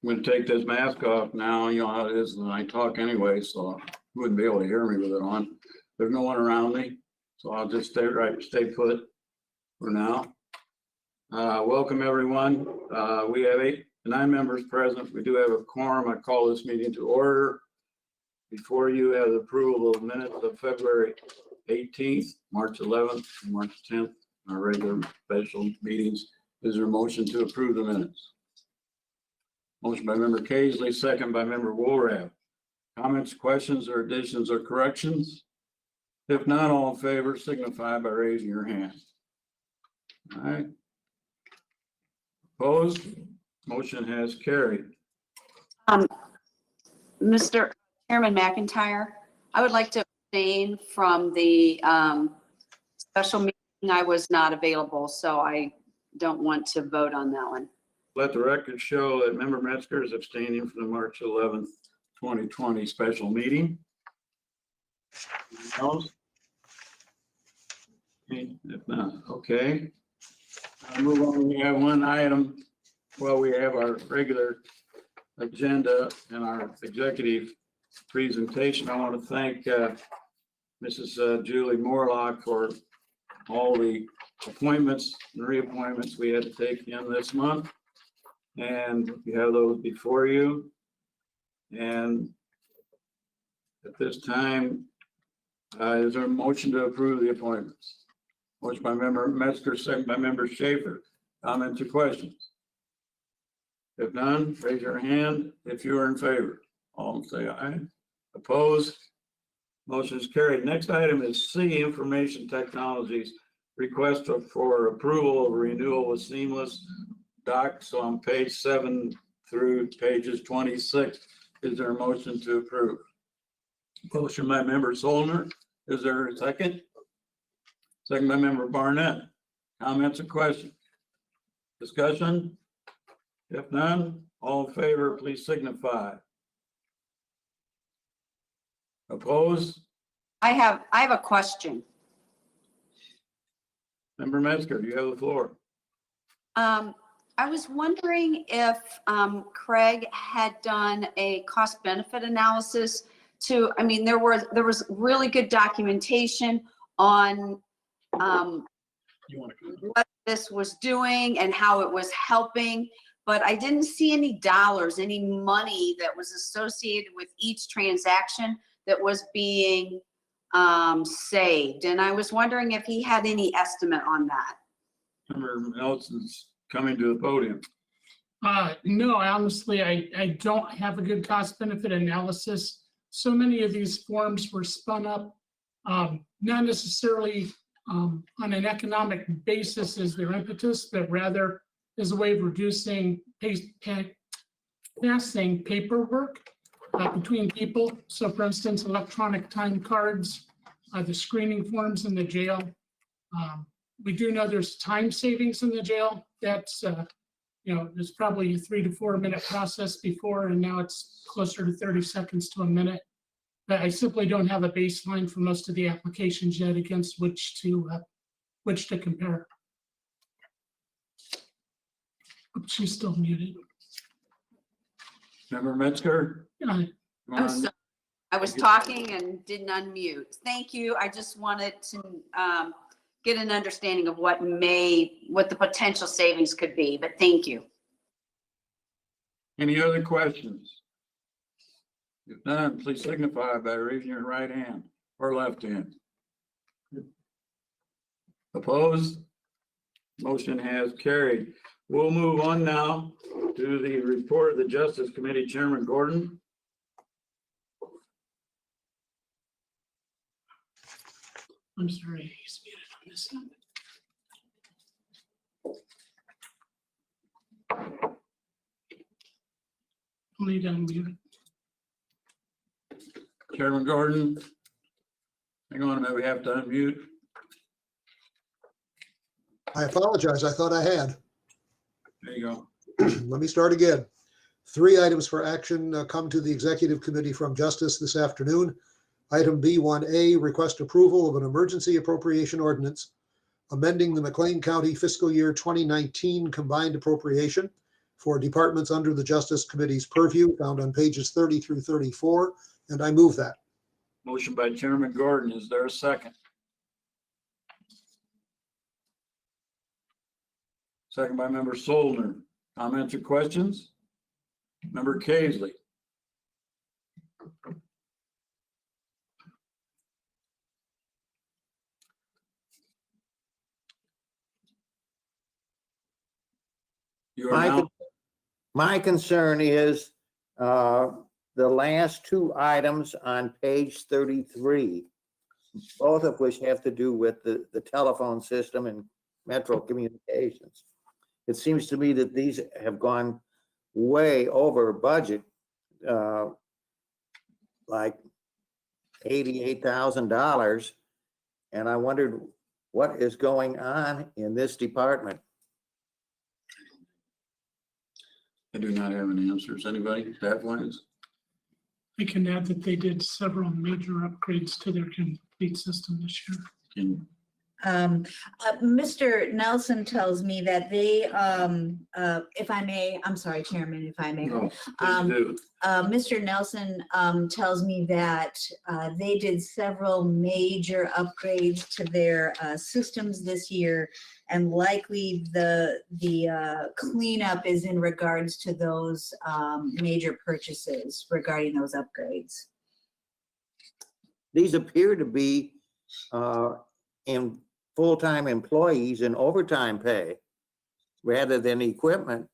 I'm gonna take this mask off now. You know how it is, and I talk anyway, so you wouldn't be able to hear me with it on. There's no one around me, so I'll just stay put for now. Welcome, everyone. We have 9 members present. We do have a quorum. I call this meeting to order. Before you have the approval of minutes of February 18th, March 11th, and March 10th, our regular special meetings. Is there a motion to approve the minutes? Motion by member Kaisley, second by member Woolrath. Comments, questions, or additions or corrections? If not, all in favor signify by raising your hand. All right. Opposed? Motion has carried. Mr. Chairman McIntyre, I would like to abstain from the special meeting. I was not available, so I don't want to vote on that one. Let the record show that member Metzger is abstaining from the March 11th, 2020 special meeting. Else? If not, okay. I'll move on. We have one item. Well, we have our regular agenda and our executive presentation. I want to thank Mrs. Julie Morlock for all the appointments and reappointments we had to take in this month. And you have those before you. And at this time, is there a motion to approve the appointments? Motion by member Metzger, second by member Schaefer. Comments or questions? If none, raise your hand if you are in favor. All say aye. Opposed? Motion is carried. Next item is C, Information Technologies. Request for approval of renewal with Seamless Docs on page 7 through pages 26. Is there a motion to approve? Motion by member Solner. Is there a second? Second by member Barnett. Comments or questions? Discussion? If none, all in favor, please signify. Opposed? I have a question. Member Metzger, you have the floor. I was wondering if Craig had done a cost benefit analysis to, I mean, there was really good documentation on what this was doing and how it was helping, but I didn't see any dollars, any money that was associated with each transaction that was being saved. And I was wondering if he had any estimate on that. Member Nelson's coming to the podium. No, honestly, I don't have a good cost benefit analysis. So many of these forms were spun up, not necessarily on an economic basis as their impetus, but rather as a way of reducing passing paperwork between people. So for instance, electronic time cards, the screening forms in the jail. We do know there's time savings in the jail. That's, there's probably a 3 to 4 minute process before, and now it's closer to 30 seconds to a minute. But I simply don't have a baseline for most of the applications yet against which to compare. She's still muted. Member Metzger? I'm sorry. I was talking and didn't unmute. Thank you. I just wanted to get an understanding of what the potential savings could be, but thank you. Any other questions? If none, please signify by raising your right hand or left hand. Opposed? Motion has carried. We'll move on now to the report of the Justice Committee Chairman Gordon. I'm sorry, he's muted on this end. I'll need to unmute. Chairman Gordon, hang on a minute, we have to unmute. I apologize. I thought I had. There you go. Let me start again. 3 items for action come to the Executive Committee from Justice this afternoon. Item B1A, request approval of an emergency appropriation ordinance amending the McLean County fiscal year 2019 combined appropriation for departments under the Justice Committee's purview, found on pages 30 through 34, and I move that. Motion by Chairman Gordon. Is there a second? Second by Member Solner. Comments or questions? Member Kaisley. You are now, My concern is the last two items on page 33, both of which have to do with the telephone system and Metro Communications. It seems to me that these have gone way over budget, like $88,000. And I wondered what is going on in this department. I do not have any answers. Anybody? Staff lines? I can add that they did several major upgrades to their complete system this year. Can Mr. Nelson tells me that they, if I may, I'm sorry, Chairman, if I may. no, please do. Mr. Nelson tells me that they did several major upgrades to their systems this year, and likely the cleanup is in regards to those major purchases regarding those upgrades. These appear to be in full-time employees and overtime pay rather than equipment.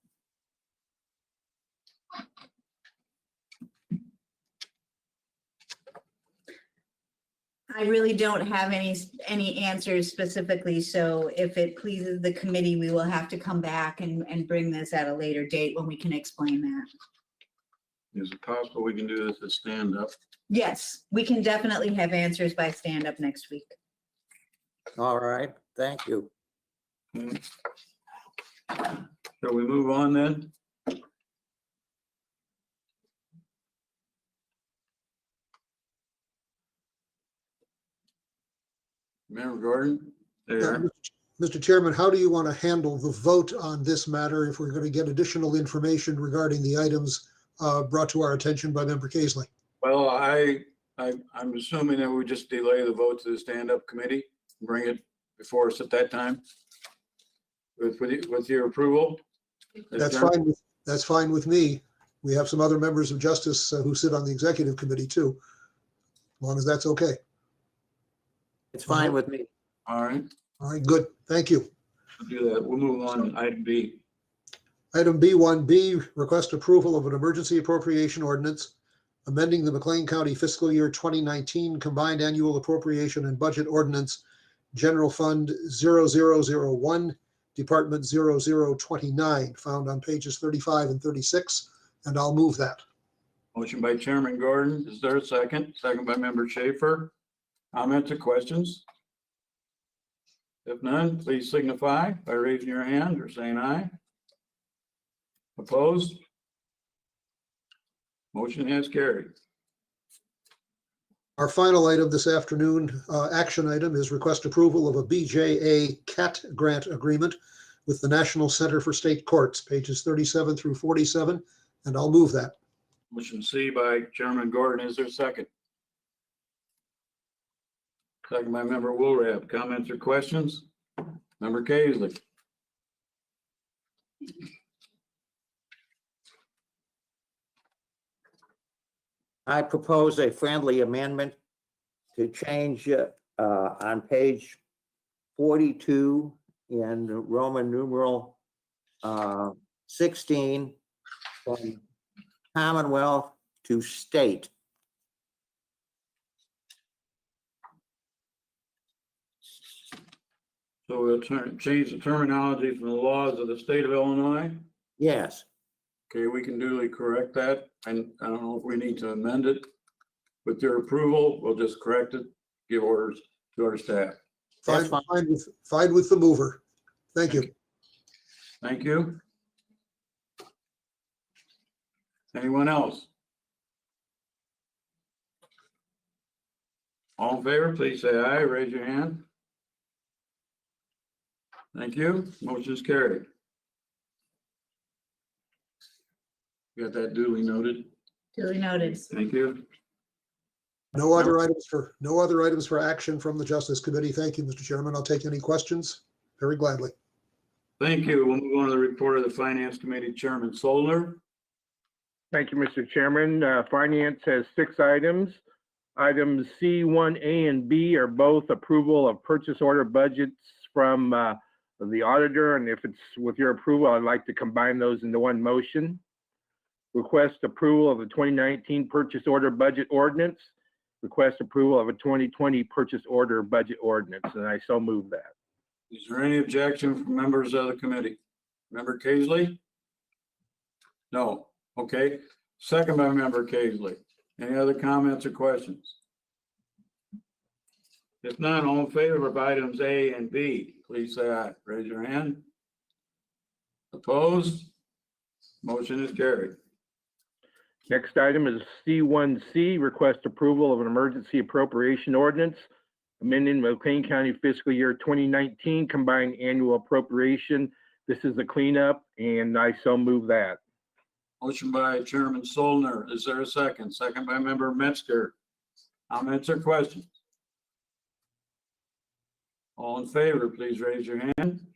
I really don't have any answers specifically, so if it pleases the committee, we will have to come back and bring this at a later date when we can explain that. Is it possible we can do this at stand up? Yes, we can definitely have answers by stand-up next week. All right, thank you. Shall we move on then? Member Gordon? There. Mr. Chairman, how do you want to handle the vote on this matter if we're going to get additional information regarding the items brought to our attention by Member Kaisley? Well, I'm assuming that we just delay the vote to the stand-up committee, bring it before us at that time. With your approval? That's fine with me. We have some other members of justice who sit on the executive committee too, as long as that's okay. It's fine with me. All right, All right, good. Thank you. we'll do that. We'll move on to item B. Item B1B, request approval of an emergency appropriation ordinance amending the McLean County fiscal year 2019 combined annual appropriation and budget ordinance, General Fund 0001, Department 0029, found on pages 35 and 36, and I'll move that. Motion by Chairman Gordon. Is there a second? Second by Member Schaefer. Comments or questions? If none, please signify by raising your hand or saying aye. Opposed? Motion has carried. Our final item this afternoon, action item, is request approval of a BJA CAT grant agreement with the National Center for State Courts, pages 37 through 47, and I'll move that. Motion C by Chairman Gordon. Is there a second? Second by Member Woolrab. Comments or questions? Member Kaisley. I propose a friendly amendment to change on page 42 in Roman numeral 16 from Commonwealth to state. So we'll change the terminology from the laws of the state of Illinois. Yes, Okay, we can duly correct that. And I don't know if we need to amend it. With your approval, we'll just correct it, give orders to our staff. That's Fine with the mover. Thank you. Thank you. Anyone else? All in favor, please say aye. Raise your hand. Thank you. Motion is carried. Got that duly noted. Duly noted. Thank you. No other items for action from the Justice Committee. Thank you, Mr. Chairman. I'll take any questions very gladly. Thank you. We'll move on to the report of the Finance Committee Chairman Solner. Thank you, Mr. Chairman. Finance has 6 items. Items C, 1A, and B are both approval of purchase order budgets from the auditor, and if it's with your approval, I'd like to combine those into one motion. Request approval of the 2019 purchase order budget ordinance. Request approval of a 2020 purchase order budget ordinance, and I so move that. Is there any objection from members of the committee? Member Kaisley? No. Okay. Second by Member Kaisley. Any other comments or questions? If not, all in favor of items A and B, please say aye. Raise your hand. Opposed? Motion is carried. Next item is C1C, request approval of an emergency appropriation ordinance, amending McLean County fiscal year 2019 combined annual appropriation. This is a cleanup, and I so move that. Motion by Chairman Solner. Is there a second? Second by Member Metzger. Comments or questions? All in favor, please raise your hand.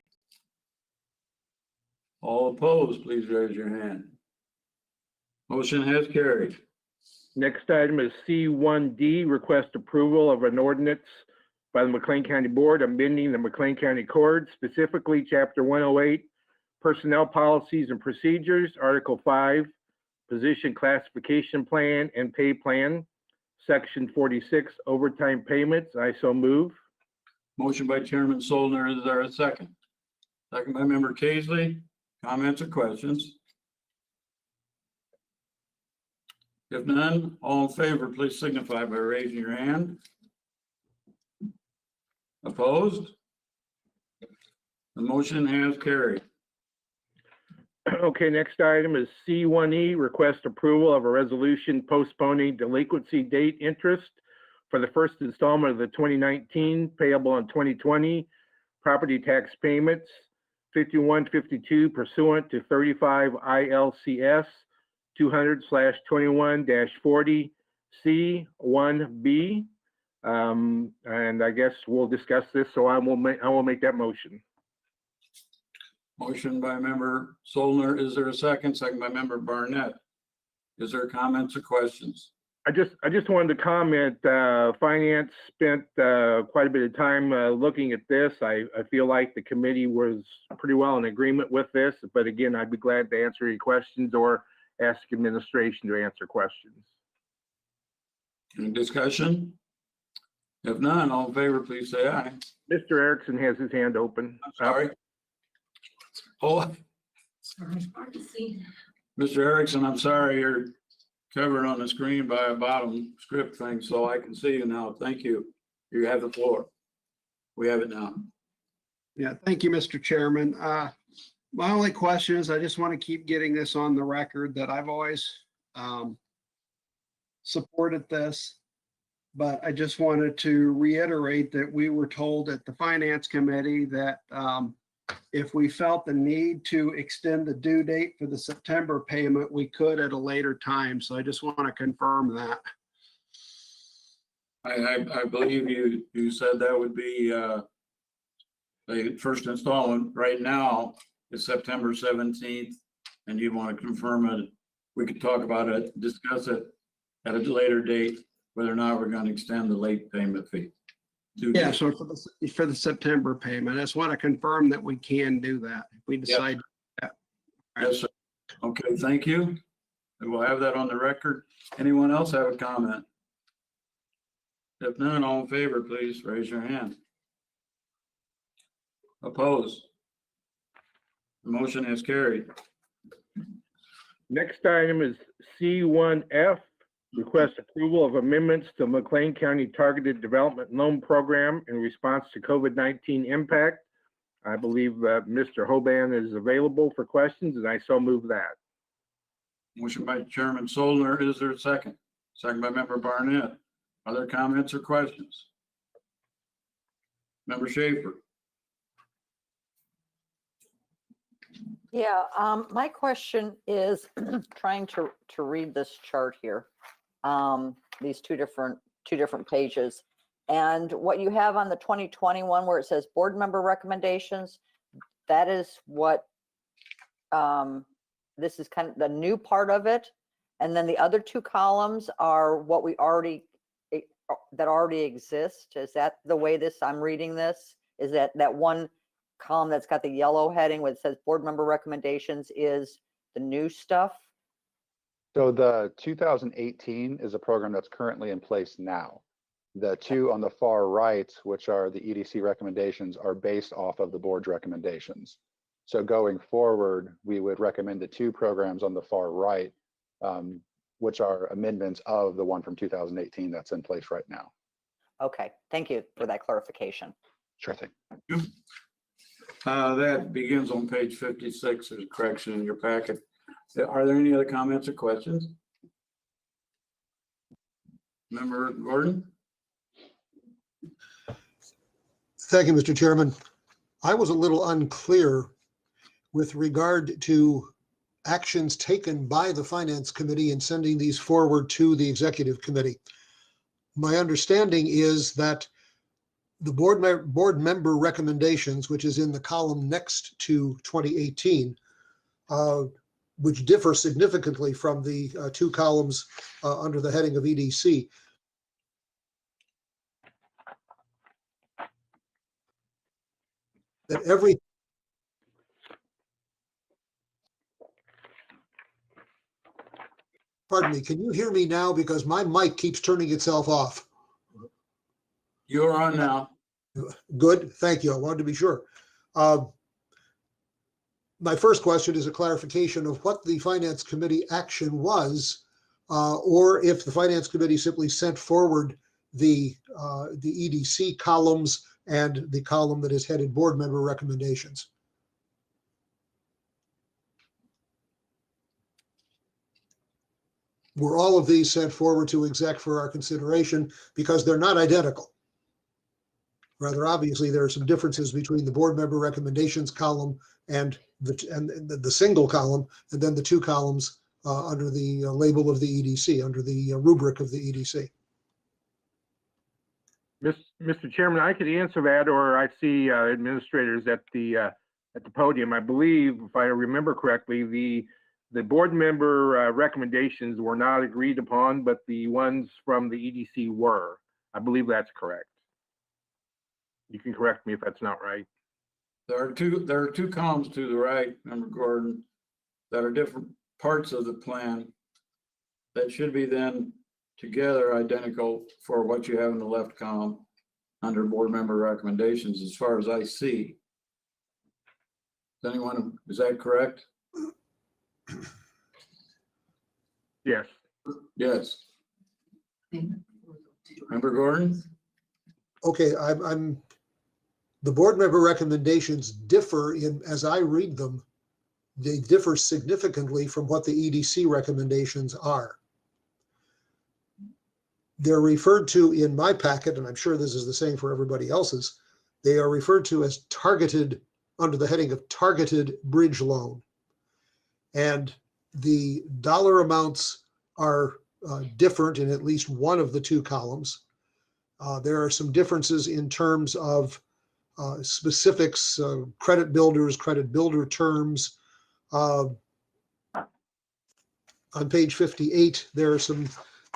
All opposed, please raise your hand. Motion has carried. Next item is C1D, request approval of an ordinance by the McLean County Board amending the McLean County Code, specifically Chapter 108, Personnel Policies and Procedures, Article 5, Position Classification Plan and Pay Plan, Section 46, Overtime Payments. I so move. Motion by Chairman Solner. Is there a second? Second by Member Kaisley. Comments or questions? If none, all in favor, please signify by raising your hand. Opposed? The motion has carried. Okay, next item is C1E, request approval of a resolution postponing delinquency date interest for the first installment of the 2019 payable in 2020 property tax payments 5152 pursuant to 35 ILCS 200/21-40 C1B. And I guess we'll discuss this, so I will make that motion. Motion by Member Solner. Is there a second? Second by Member Barnett. Is there comments or questions? I just wanted to comment, finance spent quite a bit of time looking at this. I feel like the committee was pretty well in agreement with this, but again, I'd be glad to answer any questions or ask administration to answer questions. Any discussion? If none, all in favor, please say aye. Mr. Erickson has his hand open. I'm sorry. Oh, Sorry. Mr. Erickson, I'm sorry, you're covered on the screen by a bottom script thing, so I can see you now. Thank you. You have the floor. We have it now. Yeah, thank you, Mr. Chairman. My only question is, I just want to keep getting this on the record that I've always supported this. But I just wanted to reiterate that we were told at the Finance Committee that if we felt the need to extend the due date for the September payment, we could at a later time. So I just want to confirm that. I believe you said that would be the first installment. Right now is September 17th, and you want to confirm it. We could talk about it, discuss it at a later date, whether or not we're going to extend the late payment fee. Yeah, so for the September payment, I just want to confirm that we can do that if we decide. Yes, sir. Okay, thank you. And we'll have that on the record. Anyone else have a comment? If none, all in favor, please raise your hand. Opposed? The motion is carried. Next item is C1F, request approval of amendments to McLean County Targeted Development Loan Program in response to COVID-19 impact. I believe Mr. Hoban is available for questions, and I so move that. Motion by Chairman Solner. Is there a second? Second by Member Barnett. Other comments or questions? Member Schaefer. Yeah, my question is trying to read this chart here. These two different pages. And what you have on the 2021 where it says board member recommendations, that is what this is kind of the new part of it. And then the other two columns are what we already that already exist. Is that the way I'm reading this? Is that one column that's got the yellow heading where it says board member recommendations is the new stuff? So the 2018 is a program that's currently in place now. The two on the far right, which are the EDC recommendations, are based off of the board's recommendations. So going forward, we would recommend the two programs on the far right, which are amendments of the one from 2018 that's in place right now. Okay, thank you for that clarification. Sure thing. That begins on page 56. There's a correction in your packet. Are there any other comments or questions? Member Gordon? Thank you, Mr. Chairman. I was a little unclear with regard to actions taken by the Finance Committee in sending these forward to the Executive Committee. My understanding is that the board member recommendations, which is in the column next to 2018, which differ significantly from the two columns under the heading of EDC. That every Pardon me, can you hear me now? Because my mic keeps turning itself off. You're on now. Good, thank you. I wanted to be sure. My first question is a clarification of what the Finance Committee action was, or if the Finance Committee simply sent forward the EDC columns and the column that is headed board member recommendations. Were all of these sent forward to exec for our consideration, because they're not identical? Rather obviously, there are some differences between the board member recommendations column and the single column, and then the two columns under the label of the EDC, under the rubric of the EDC. Mr. Chairman, I could answer that, or I see administrators at the podium. I believe, if I remember correctly, the board member recommendations were not agreed upon, but the ones from the EDC were. I believe that's correct. You can correct me if that's not right. There are two columns to the right, Member Gordon, that are different parts of the plan that should be then together identical for what you have in the left column under board member recommendations, as far as I see. Is that correct? Yes. Yes. Member Gordon? Okay, the board member recommendations differ in, as I read them, they differ significantly from what the EDC recommendations are. They're referred to in my packet, and I'm sure this is the same for everybody else's. They are referred to as targeted, under the heading of targeted bridge loan. And the dollar amounts are different in at least one of the two columns. There are some differences in terms of specifics, credit builders, credit builder terms. On page 58, there are some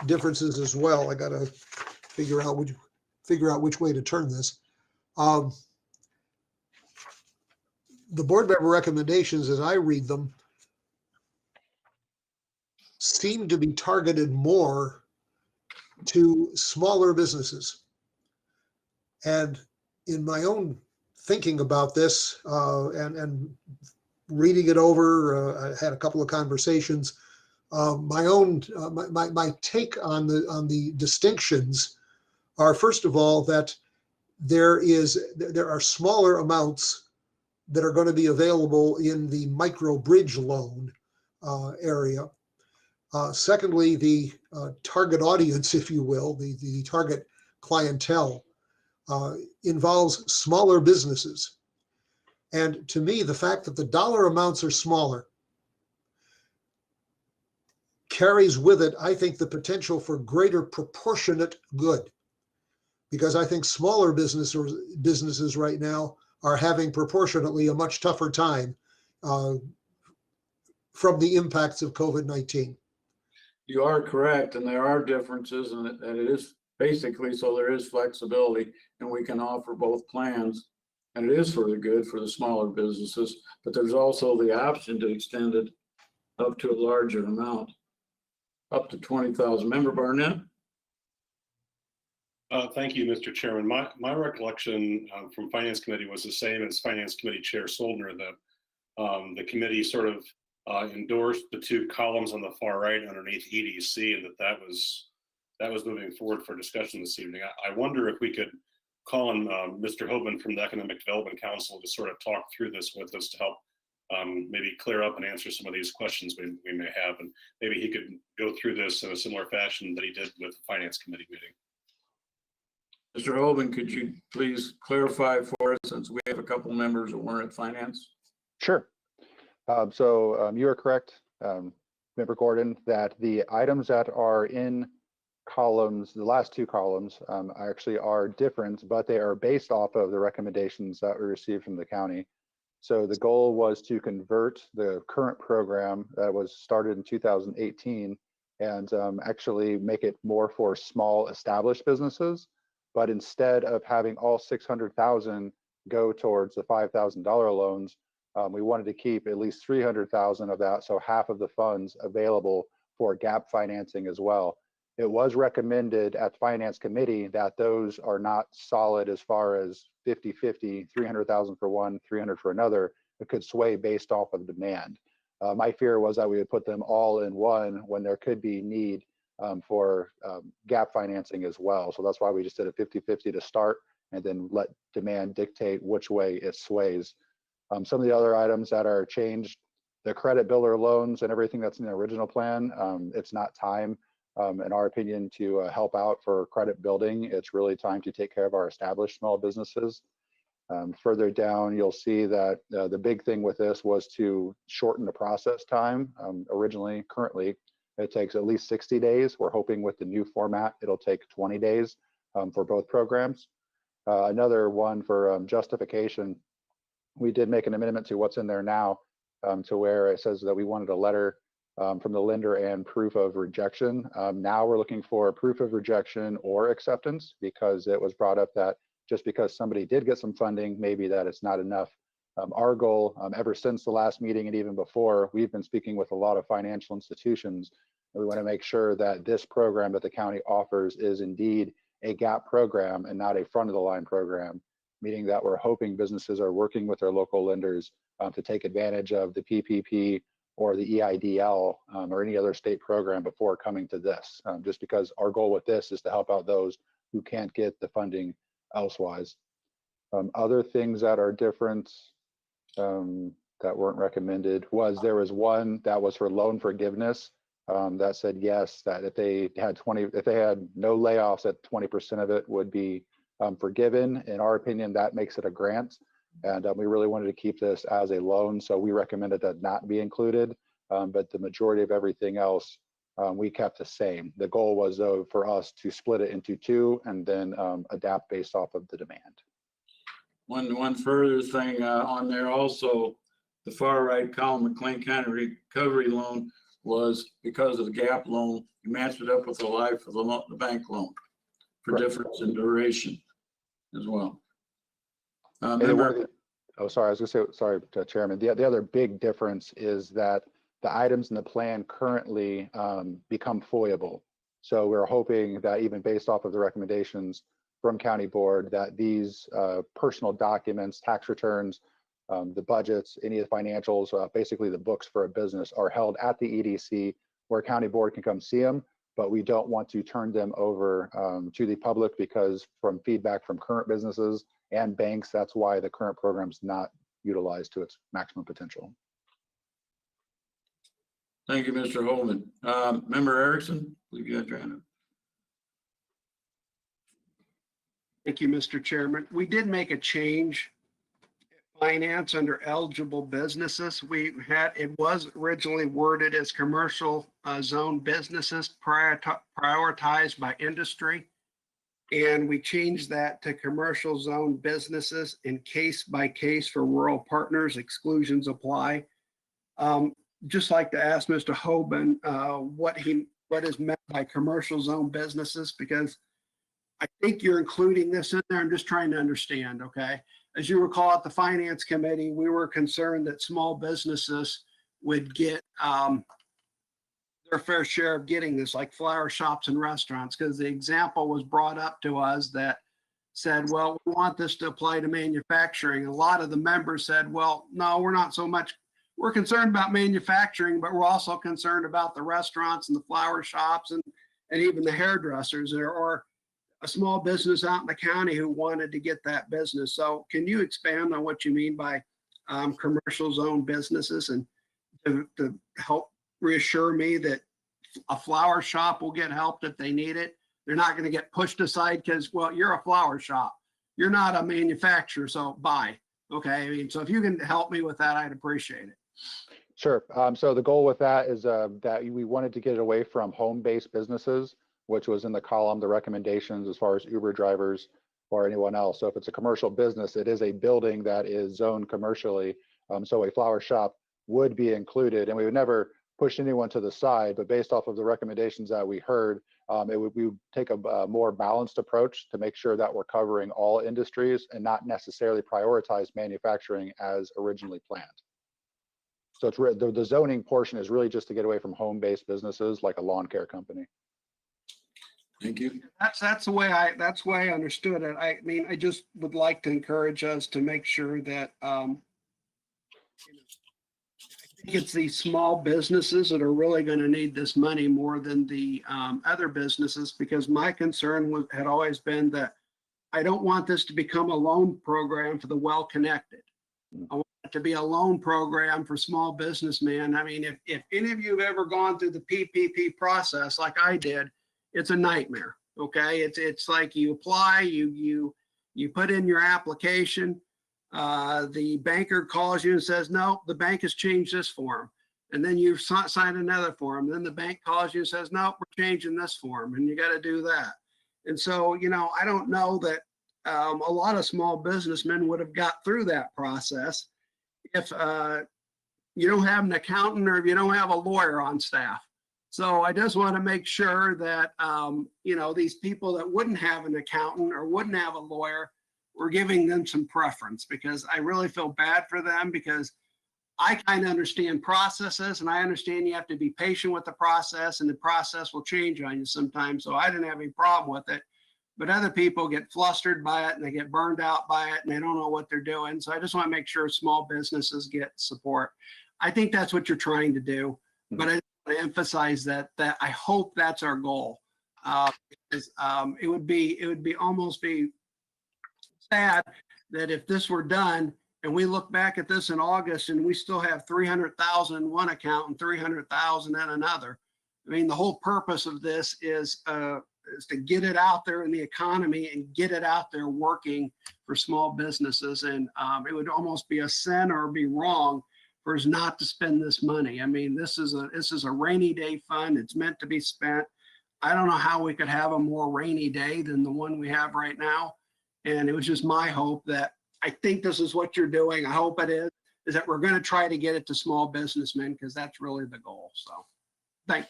differences as well. I got to figure out which way to turn this. The board member recommendations, as I read them, seem to be targeted more to smaller businesses. And in my own thinking about this and reading it over, I had a couple of conversations. My take on the distinctions are, first of all, that there are smaller amounts that are going to be available in the micro bridge loan area. Secondly, the target audience, if you will, the target clientele involves smaller businesses. And to me, the fact that the dollar amounts are smaller carries with it, I think, the potential for greater proportionate good. Because I think smaller businesses right now are having proportionately a much tougher time from the impacts of COVID-19. You are correct, and there are differences, and it is basically, so there is flexibility, and we can offer both plans. And it is for the good for the smaller businesses, but there's also the option to extend it up to a larger amount, up to 20,000. Member Barnett? Thank you, Mr. Chairman. My recollection from Finance Committee was the same as Finance Committee Chair Soldner, that the committee sort of endorsed the two columns on the far right underneath EDC, and that was moving forward for discussion this evening. I wonder if we could call on Mr. Hoban from the Economic Development Council to sort of talk through this with us to help maybe clear up and answer some of these questions we may have, and maybe he could go through this in a similar fashion that he did with the Finance Committee meeting. Mr. Hoban, could you please clarify for us, since we have a couple members that weren't at finance? Sure. You are correct, Member Gordon, that the items that are in columns, the last two columns, actually are different, but they are based off of the recommendations that we received from the county. So the goal was to convert the current program that was started in 2018 and actually make it more for small established businesses. But instead of having all 600,000 go towards the $5,000 loans, we wanted to keep at least 300,000 of that, so half of the funds available for gap financing as well. It was recommended at Finance Committee that those are not solid as far as 50-50, 300,000 for one, 300 for another. It could sway based off of demand. My fear was that we would put them all in one when there could be need for gap financing as well. So that's why we just did a 50-50 to start and then let demand dictate which way it sways. Some of the other items that are changed, the credit builder loans and everything that's in the original plan, it's not time, in our opinion, to help out for credit building. It's really time to take care of our established small businesses. Further down, you'll see that the big thing with this was to shorten the process time. Currently, it takes at least 60 days. We're hoping with the new format, it'll take 20 days for both programs. Another one for justification, we did make an amendment to what's in there now to where it says that we wanted a letter from the lender and proof of rejection. Now we're looking for proof of rejection or acceptance, because it was brought up that just because somebody did get some funding, maybe that it's not enough. Our goal, ever since the last meeting and even before, we've been speaking with a lot of financial institutions. And we want to make sure that this program that the county offers is indeed a gap program and not a front of the line program, meaning that we're hoping businesses are working with their local lenders to take advantage of the PPP or the EIDL or any other state program before coming to this, just because our goal with this is to help out those who can't get the funding elsewise. Other things that are different that weren't recommended was there was one that was for loan forgiveness that said yes, that if they had no layoffs, that 20% of it would be forgiven. In our opinion, that makes it a grant, and we really wanted to keep this as a loan, so we recommended that not be included. But the majority of everything else we kept the same. The goal was, though, for us to split it into two and then adapt based off of the demand. One further thing on there also, the far right column, McLean County Recovery Loan, was because of the gap loan, you matched it up with the life of the bank loan for Correct. difference in duration as well. Oh, sorry, I was gonna say, sorry, Chairman. The other big difference is that the items in the plan currently become foyable. So we're hoping that even based off of the recommendations from County Board, that these personal documents, tax returns, the budgets, any of the financials, basically the books for a business are held at the EDC where County Board can come see them, but we don't want to turn them over to the public because from feedback from current businesses and banks, that's why the current program's not utilized to its maximum potential. Thank you, Mr. Holman. Member Erickson, believe you had your hand up. Thank you, Mr. Chairman. We did make a change finance under eligible businesses. It was originally worded as commercial zone businesses prioritized by industry. And we changed that to commercial zone businesses in case by case for rural partners, exclusions apply. Just like to ask Mr. Hoban what is meant by commercial zone businesses, because I think you're including this in there. I'm just trying to understand, okay? As you recall at the Finance Committee, we were concerned that small businesses would get their fair share of getting this, like flower shops and restaurants, because the example was brought up to us that said, well, we want this to apply to manufacturing. A lot of the members said, well, no, we're not so much. We're concerned about manufacturing, but we're also concerned about the restaurants and the flower shops and even the hairdressers or a small business out in the county who wanted to get that business. So can you expand on what you mean by commercial zone businesses and to help reassure me that a flower shop will get help if they need it? They're not going to get pushed aside because, well, you're a flower shop. You're not a manufacturer, so bye. Okay, I mean, so if you can help me with that, I'd appreciate it. Sure. So the goal with that is that we wanted to get away from home-based businesses, which was in the column, the recommendations as far as Uber drivers or anyone else. So if it's a commercial business, it is a building that is zoned commercially. So a flower shop would be included, and we would never push anyone to the side, but based off of the recommendations that we heard, we would take a more balanced approach to make sure that we're covering all industries and not necessarily prioritize manufacturing as originally planned. So it's the zoning portion is really just to get away from home-based businesses like a lawn care company. Thank you. That's the way I understood it. I mean, I just would like to encourage us to make sure that I think it's these small businesses that are really going to need this money more than the other businesses, because my concern had always been that I don't want this to become a loan program for the well-connected. I want it to be a loan program for small businessmen. I mean, if any of you have ever gone through the PPP process like I did, it's a nightmare. Okay, it's like you apply, you put in your application. The banker calls you and says, no, the bank has changed this form. And then you sign another form. Then the bank calls you and says, no, we're changing this form, and you got to do that. And so, I don't know that a lot of small businessmen would have got through that process if you don't have an accountant or if you don't have a lawyer on staff. So I just want to make sure that, these people that wouldn't have an accountant or wouldn't have a lawyer, we're giving them some preference, because I really feel bad for them, because I kind of understand processes, and I understand you have to be patient with the process, and the process will change on you sometimes. So I didn't have any problem with it, but other people get flustered by it and they get burned out by it and they don't know what they're doing. So I just want to make sure small businesses get support. I think that's what you're trying to do, but I want to emphasize that I hope that's our goal. Because it would be almost sad that if this were done and we look back at this in August and we still have 300,000 in one account and 300,000 in another. I mean, the whole purpose of this is to get it out there in the economy and get it out there working for small businesses. And it would almost be a sin or be wrong for us not to spend this money. I mean, this is a rainy day fund. It's meant to be spent. I don't know how we could have a more rainy day than the one we have right now. And it was just my hope that I think this is what you're doing. I hope it is that we're going to try to get it to small businessmen, because that's really the goal. So thank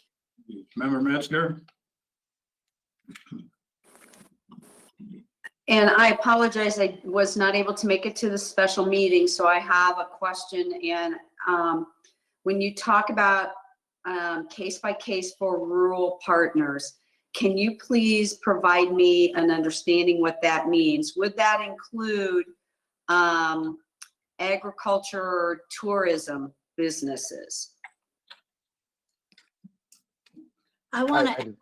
you. Member Metzger. And I apologize, I was not able to make it to the special meeting, so I have a question. And when you talk about case by case for rural partners, can you please provide me an understanding what that means? Would that include agriculture or tourism businesses? I want I to,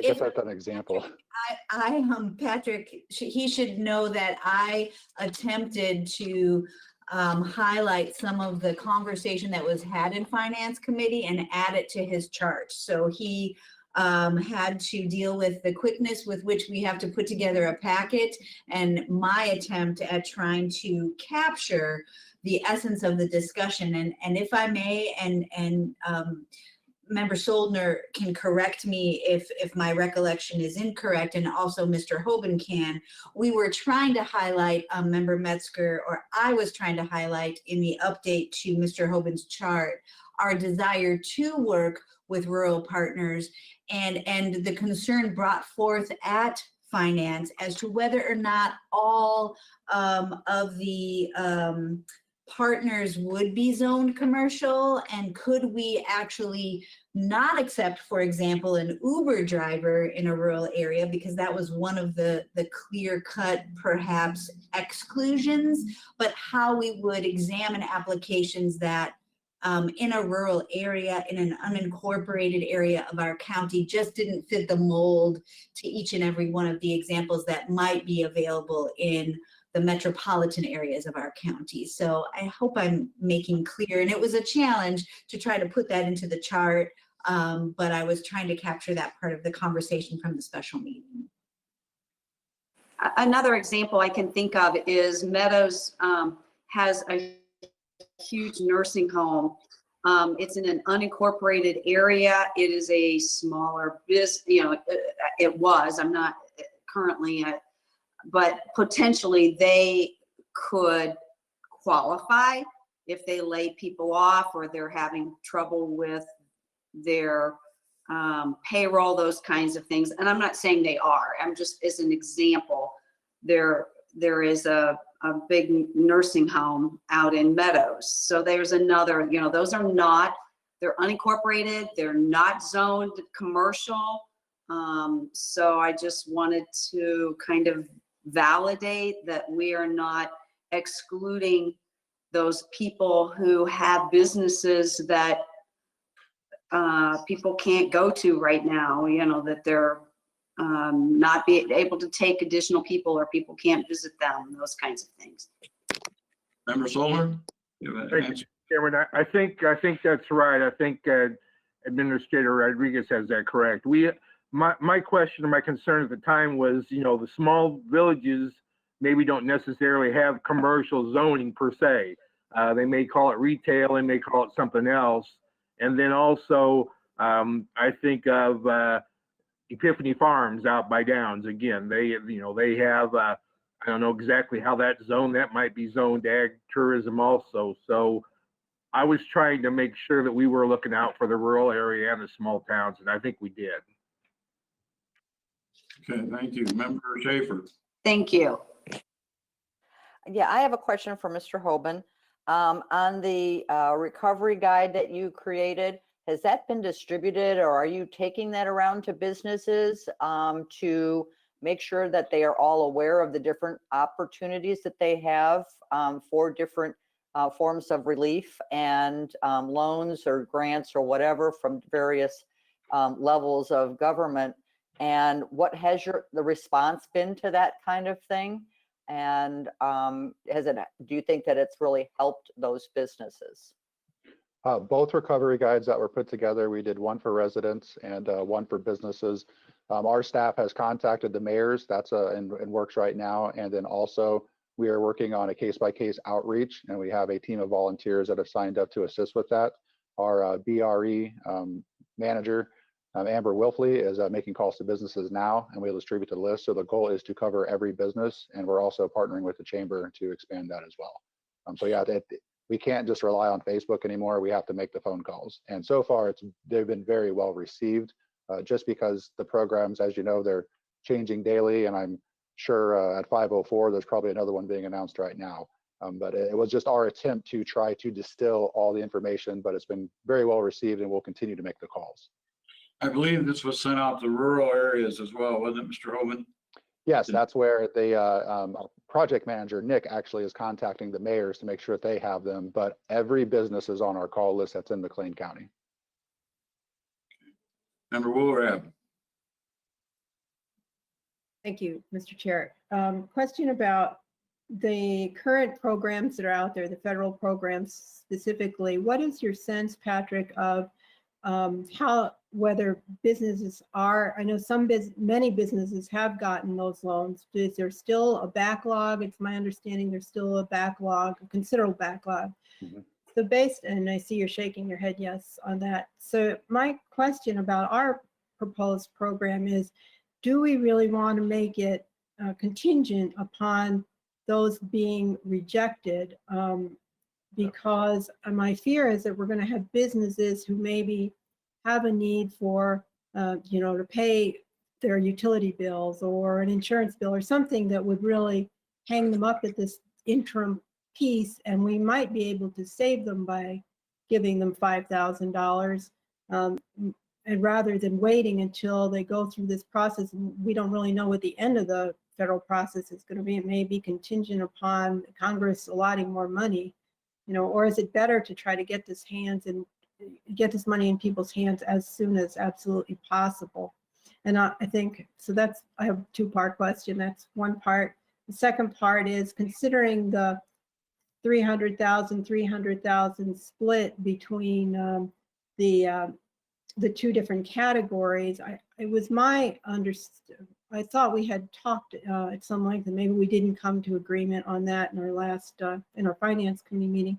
guess I've got an example. Patrick, he should know that I attempted to highlight some of the conversation that was had in Finance Committee and add it to his chart. So he had to deal with the quickness with which we have to put together a packet, and my attempt at trying to capture the essence of the discussion. And if I may, and Member Soldner can correct me if my recollection is incorrect, and also Mr. Hoban can. We were trying to highlight, Member Metzger, or I was trying to highlight in the update to Mr. Hoban's chart, our desire to work with rural partners and the concern brought forth at Finance as to whether or not all of the partners would be zoned commercial, and could we actually not accept, for example, an Uber driver in a rural area, because that was one of the clear cut perhaps exclusions, but how we would examine applications that in a rural area, in an unincorporated area of our county, just didn't fit the mold to each and every one of the examples that might be available in the metropolitan areas of our county. So I hope I'm making clear, and it was a challenge to try to put that into the chart, but I was trying to capture that part of the conversation from the special meeting. Another example I can think of is Meadows has a huge nursing home. It's in an unincorporated area. It is a smaller business, it was, I'm not currently, but potentially they could qualify if they lay people off or they're having trouble with their payroll, those kinds of things. And I'm not saying they are, I'm just, as an example, there is a big nursing home out in Meadows. So there's another, those are not, they're unincorporated, they're not zoned commercial. So I just wanted to kind of validate that we are not excluding those people who have businesses that people can't go to right now, that they're not be able to take additional people, or people can't visit them, those kinds of things. Member Solar? You have an Thank you, answer? Chairman. I think that's right. I think Administrator Rodriguez has that correct. My question or my concern at the time was, the small villages maybe don't necessarily have commercial zoning per se. They may call it retail, and may call it something else. And then also, I think of Epiphany Farms out by Downs. Again, they have, I don't know exactly how that's zoned. That might be zoned ag tourism also. So I was trying to make sure that we were looking out for the rural area and the small towns, and I think we did. Okay, thank you. Member Schaefer? Thank you. Yeah, I have a question for Mr. Hoban. On the recovery guide that you created, has that been distributed, or are you taking that around to businesses to make sure that they are all aware of the different opportunities that they have for different forms of relief and loans or grants or whatever from various levels of government? And what has the response been to that kind of thing? And do you think that it's really helped those businesses? Both recovery guides that were put together, we did one for residents and one for businesses. Our staff has contacted the mayors. That's in works right now. And then also we are working on a case-by-case outreach, and we have a team of volunteers that have signed up to assist with that. Our BRE manager, Amber Wilfley, is making calls to businesses now, and we'll distribute the list. So the goal is to cover every business, and we're also partnering with the chamber to expand that as well. So yeah, we can't just rely on Facebook anymore. We have to make the phone calls. And so far, they've been very well received, just because the programs, as you know, they're changing daily. And I'm sure at 5:04, there's probably another one being announced right now. But it was just our attempt to try to distill all the information, but it's been very well received, and we'll continue to make the calls. I believe this was sent out to rural areas as well, wasn't it, Mr. Hoban? Yes, that's where the project manager, Nick, actually is contacting the mayors to make sure that they have them. But every business is on our call list that's in McLean County. Member Woolrab? Thank you, Mr. Chair. Question about the current programs that are out there, the federal programs specifically. What is your sense, Patrick, of how whether businesses are, I know many businesses have gotten those loans. Is there still a backlog? It's my understanding there's still a backlog, a considerable backlog. Mhm. So based, and I see you're shaking your head yes on that. So my question about our proposed program is, do we really want to make it contingent upon those being rejected? Because my fear is that we're going to have businesses who maybe have a need for, to pay their utility bills or an insurance bill or something that would really hang them up at this interim piece, and we might be able to save them by giving them $5,000. And rather than waiting until they go through this process, we don't really know what the end of the federal process is going to be. It may be contingent upon Congress allotting more money, or is it better to try to get this money in people's hands as soon as absolutely possible? And I think, so I have a two-part question. That's one part. The second part is, considering the 300,000 split between the two different categories, it was my I thought we had talked at some length, and maybe we didn't come to agreement on that in our last in our finance committee meeting,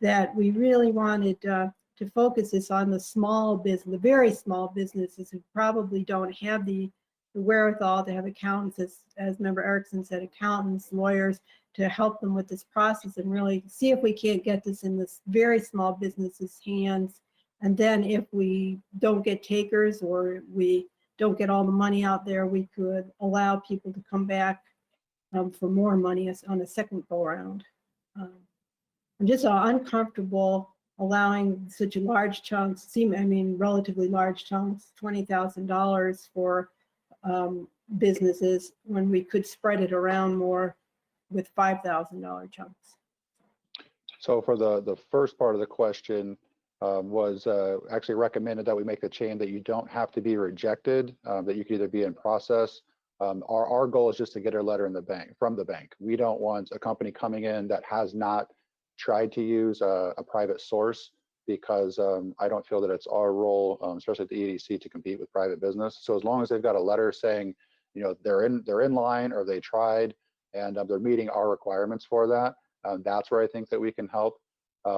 that we really wanted to focus this on the small business, the very small businesses who probably don't have the wherewithal to have accountants, as Member Erickson said, accountants, lawyers, to help them with this process, and really see if we can't get this in this very small businesses' hands. And then if we don't get takers, or we don't get all the money out there, we could allow people to come back for more money on a second go around. I'm just uncomfortable allowing such large chunks, relatively large chunks, $20,000 for businesses, when we could spread it around more with $5,000 chunks. So for the first part of the question, was actually recommended that we make the change that you don't have to be rejected, that you could either be in process. Our goal is just to get a letter from the bank. We don't want a company coming in that has not tried to use a private source, because I don't feel that it's our role, especially at the EDC, to compete with private business. So as long as they've got a letter saying, they're in line, or they tried, and they're meeting our requirements for that, that's where I think that we can help.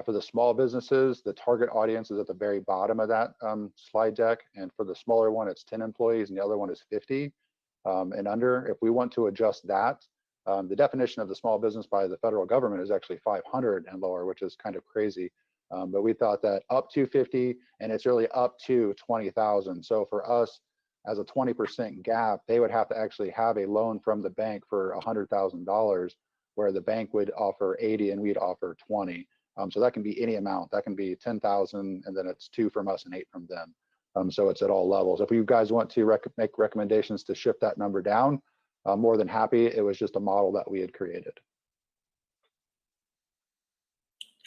For the small businesses, the target audience is at the very bottom of that slide deck. And for the smaller one, it's 10 employees, and the other one is 50 and under. If we want to adjust that, the definition of the small business by the federal government is actually 500 and lower, which is kind of crazy. But we thought that up to 50, and it's really up to 20,000. So for us, as a 20% gap, they would have to actually have a loan from the bank for $100,000, where the bank would offer 80 and we'd offer 20. So that can be any amount. That can be 10,000, and then it's 2 from us and 8 from them. So it's at all levels. If you guys want to make recommendations to shift that number down, I'm more than happy. It was just a model that we had created.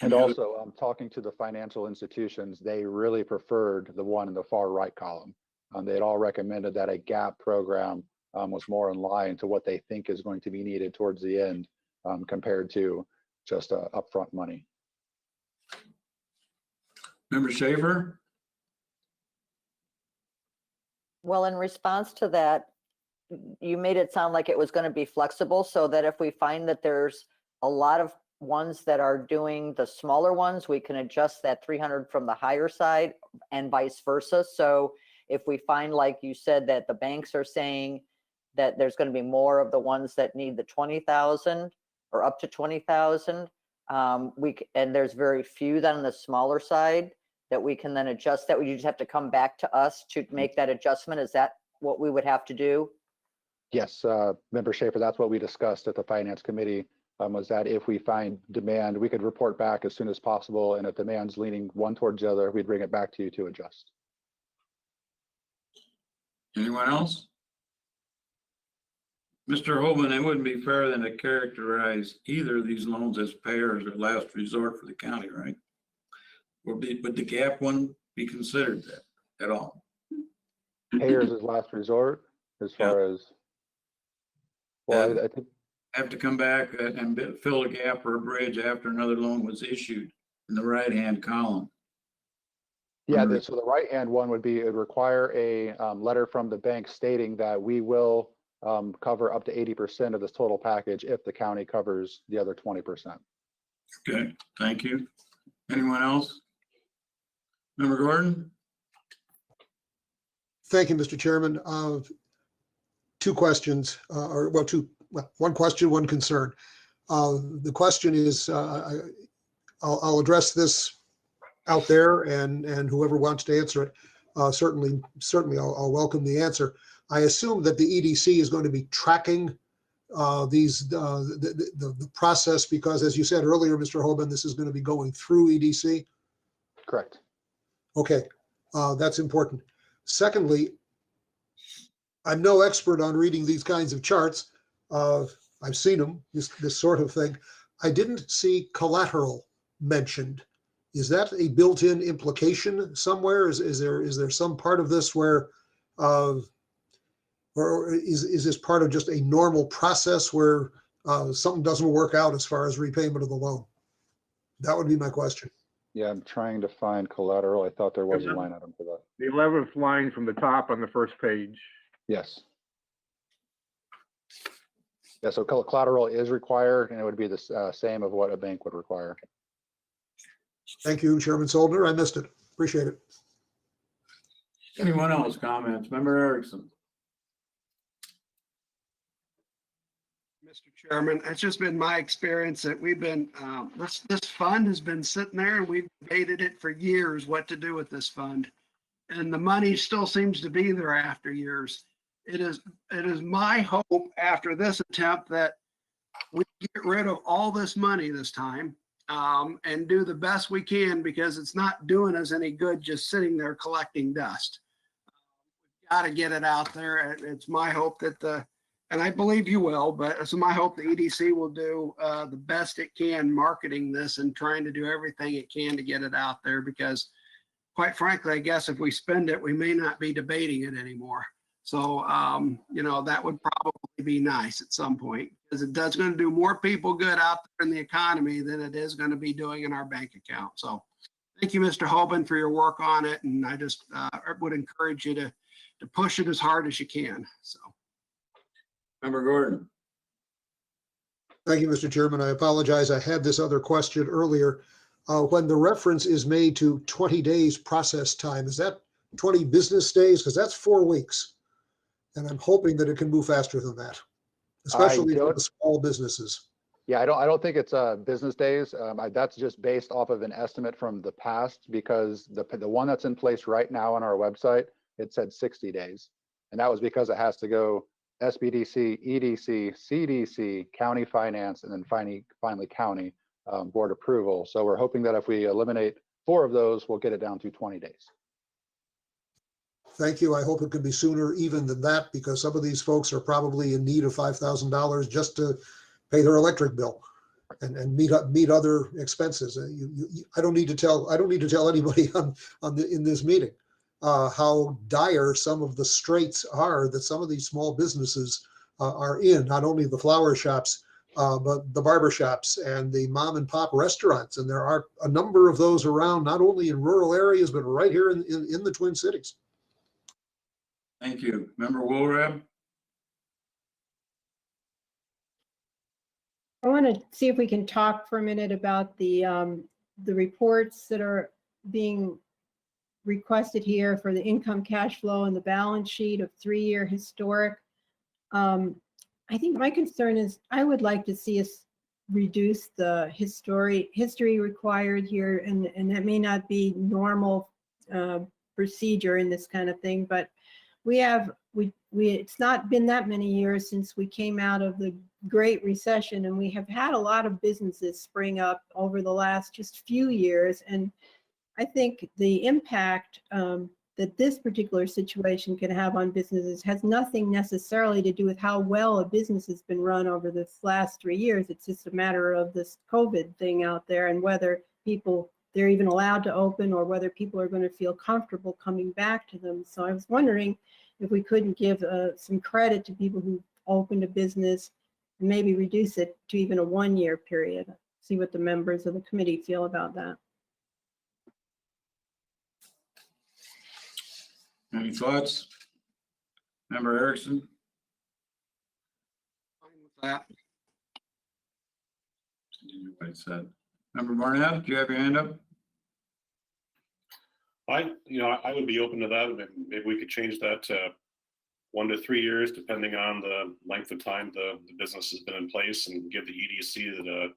And also, talking to the financial institutions, they really preferred the one in the far right column. They had all recommended that a gap program was more in line to what they think is going to be needed towards the end, compared to just upfront money. Member Schaefer? Well, in response to that, you made it sound like it was going to be flexible, so that if we find that there's a lot of ones that are doing the smaller ones, we can adjust that 300 from the higher side, and vice versa. So if we find, like you said, that the banks are saying that there's going to be more of the ones that need the 20,000 or up to 20,000, and there's very few then on the smaller side, that we can then adjust that. You just have to come back to us to make that adjustment. Is that what we would have to do? Yes, Member Schaefer, that's what we discussed at the Finance Committee, was that if we find demand, we could report back as soon as possible. And if demand's leaning one towards the other, we'd bring it back to you to adjust. Anyone else? Mr. Holman, it wouldn't be fair then to characterize either of these loans as payers or last resort for the county, right? Would the gap one be considered that at all? Payers as last resort, as far as, well, I think. Have to come back and fill a gap or a bridge after another loan was issued in the right-hand column. Yeah, so the right-hand one would be, it would require a letter from the bank stating that we will cover up to 80% of this total package if the county covers the other 20%. Okay, thank you. Anyone else? Member Gordon? Thank you, Mr. Chairman. Two questions, one question, one concern. The question is, I'll address this out there, and whoever wants to answer it, certainly I'll welcome the answer. I assume that the EDC is going to be tracking the process, because as you said earlier, Mr. Hoban, this is going to be going through EDC. Correct. Okay, that's important. Secondly, I'm no expert on reading these kinds of charts. I've seen them, this sort of thing. I didn't see collateral mentioned. Is that a built-in implication somewhere? Is there some part of this where, or is this part of just a normal process where something doesn't work out as far as repayment of the loan? That would be my question. Yeah, I'm trying to find collateral. I thought there was a line item for that. The 11th line from the top on the first page. Yes. Yeah, so collateral is required, and it would be the same of what a bank would require. Thank you, Chairman Soldner. I missed it. Appreciate it. Anyone else comments? Member Erickson? Mr. Chairman, it's just been my experience that we've been, this fund has been sitting there and we've debated it for years, what to do with this fund. And the money still seems to be there after years. It is my hope after this attempt that we get rid of all this money this time, and do the best we can, because it's not doing us any good just sitting there collecting dust. We've got to get it out there. It's my hope that and I believe you will, but it's my hope the EDC will do the best it can marketing this and trying to do everything it can to get it out there, because quite frankly, I guess if we spend it, we may not be debating it anymore. So, that would probably be nice at some point, because it does going to do more people good out there in the economy than it is going to be doing in our bank account. So thank you, Mr. Hoban, for your work on it. And I just would encourage you to push it as hard as you can. So. Member Gordon? Thank you, Mr. Chairman. I apologize. I had this other question earlier. When the reference is made to 20 days process time, is that 20 business days? Because that's 4 weeks. And I'm hoping that it can move faster than that, especially for the small businesses. Yeah, I don't think it's business days. That's just based off of an estimate from the past, because the one that's in place right now on our website, it said 60 days. And that was because it has to go SBDC, EDC, CDC, county finance, and then finally county board approval. So we're hoping that if we eliminate 4 of those, we'll get it down to 20 days. Thank you. I hope it could be sooner even than that, because some of these folks are probably in need of $5,000 just to pay their electric bill and meet other expenses. I don't need to tell anybody in this meeting how dire some of the straits are that some of these small businesses are in. Not only the flower shops, but the barber shops and the mom and pop restaurants, and there are a number of those around, not only in rural areas but right here in the Twin Cities. Thank you. Member Woolrab? I want to see if we can talk for a minute about the reports that are being requested here for the income, cash flow, and the balance sheet of 3-year historic. I think my concern is I would like to see us reduce the history required here, and that may not be normal procedure in this kind of thing, but it's not been that many years since we came out of the Great Recession, and we have had a lot of businesses spring up over the last just few years. And I think the impact that this particular situation can have on businesses has nothing necessarily to do with how well a business has been run over this last 3 years. It's just a matter of this COVID thing out there, and whether they're even allowed to open, or whether people are going to feel comfortable coming back to them. So I was wondering if we couldn't give some credit to people who opened a business and maybe reduce it to even a 1-year period. See what the members of the committee feel about that. Any thoughts? Member Erickson? Fine with that. Anybody said. Member Barnett, do you have your hand up? I would be open to that. Maybe we could change that to 1 to 3 years, depending on the length of time the business has been in place, and give the EDC the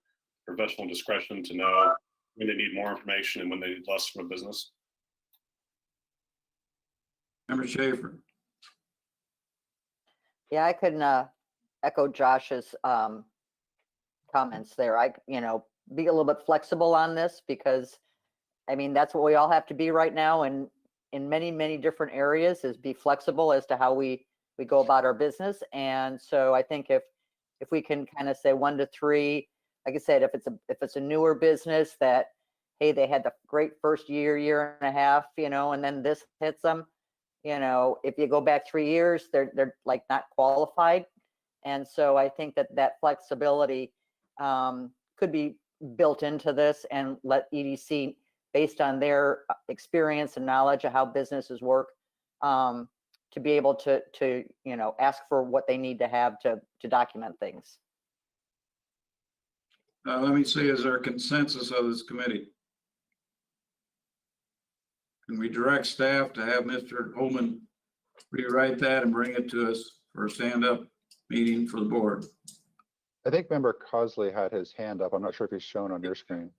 professional discretion to know when they need more information and when they need less from a business. Member Schaefer? Yeah, I couldn't echo Josh's comments there. Be a little bit flexible on this because, I mean, that's what we all have to be right now, and in many, many different areas is be flexible as to how we go about our business. And so I think if we can kind of say 1 to 3, like I said, if it's a newer business that, hey, they had the great first year and a half, and then this hits them, if you go back 3 years, they're like not qualified. And so I think that flexibility could be built into this, and let EDC, based on their experience and knowledge of how businesses work, to be able to ask for what they need to have to document things. Let me see, is there a consensus of this committee? Can we direct staff to have Mr. Holman rewrite that and bring it to us for a stand-up meeting for the board? I think Member Cosley had his hand up. I'm not sure if he's shown on your screen.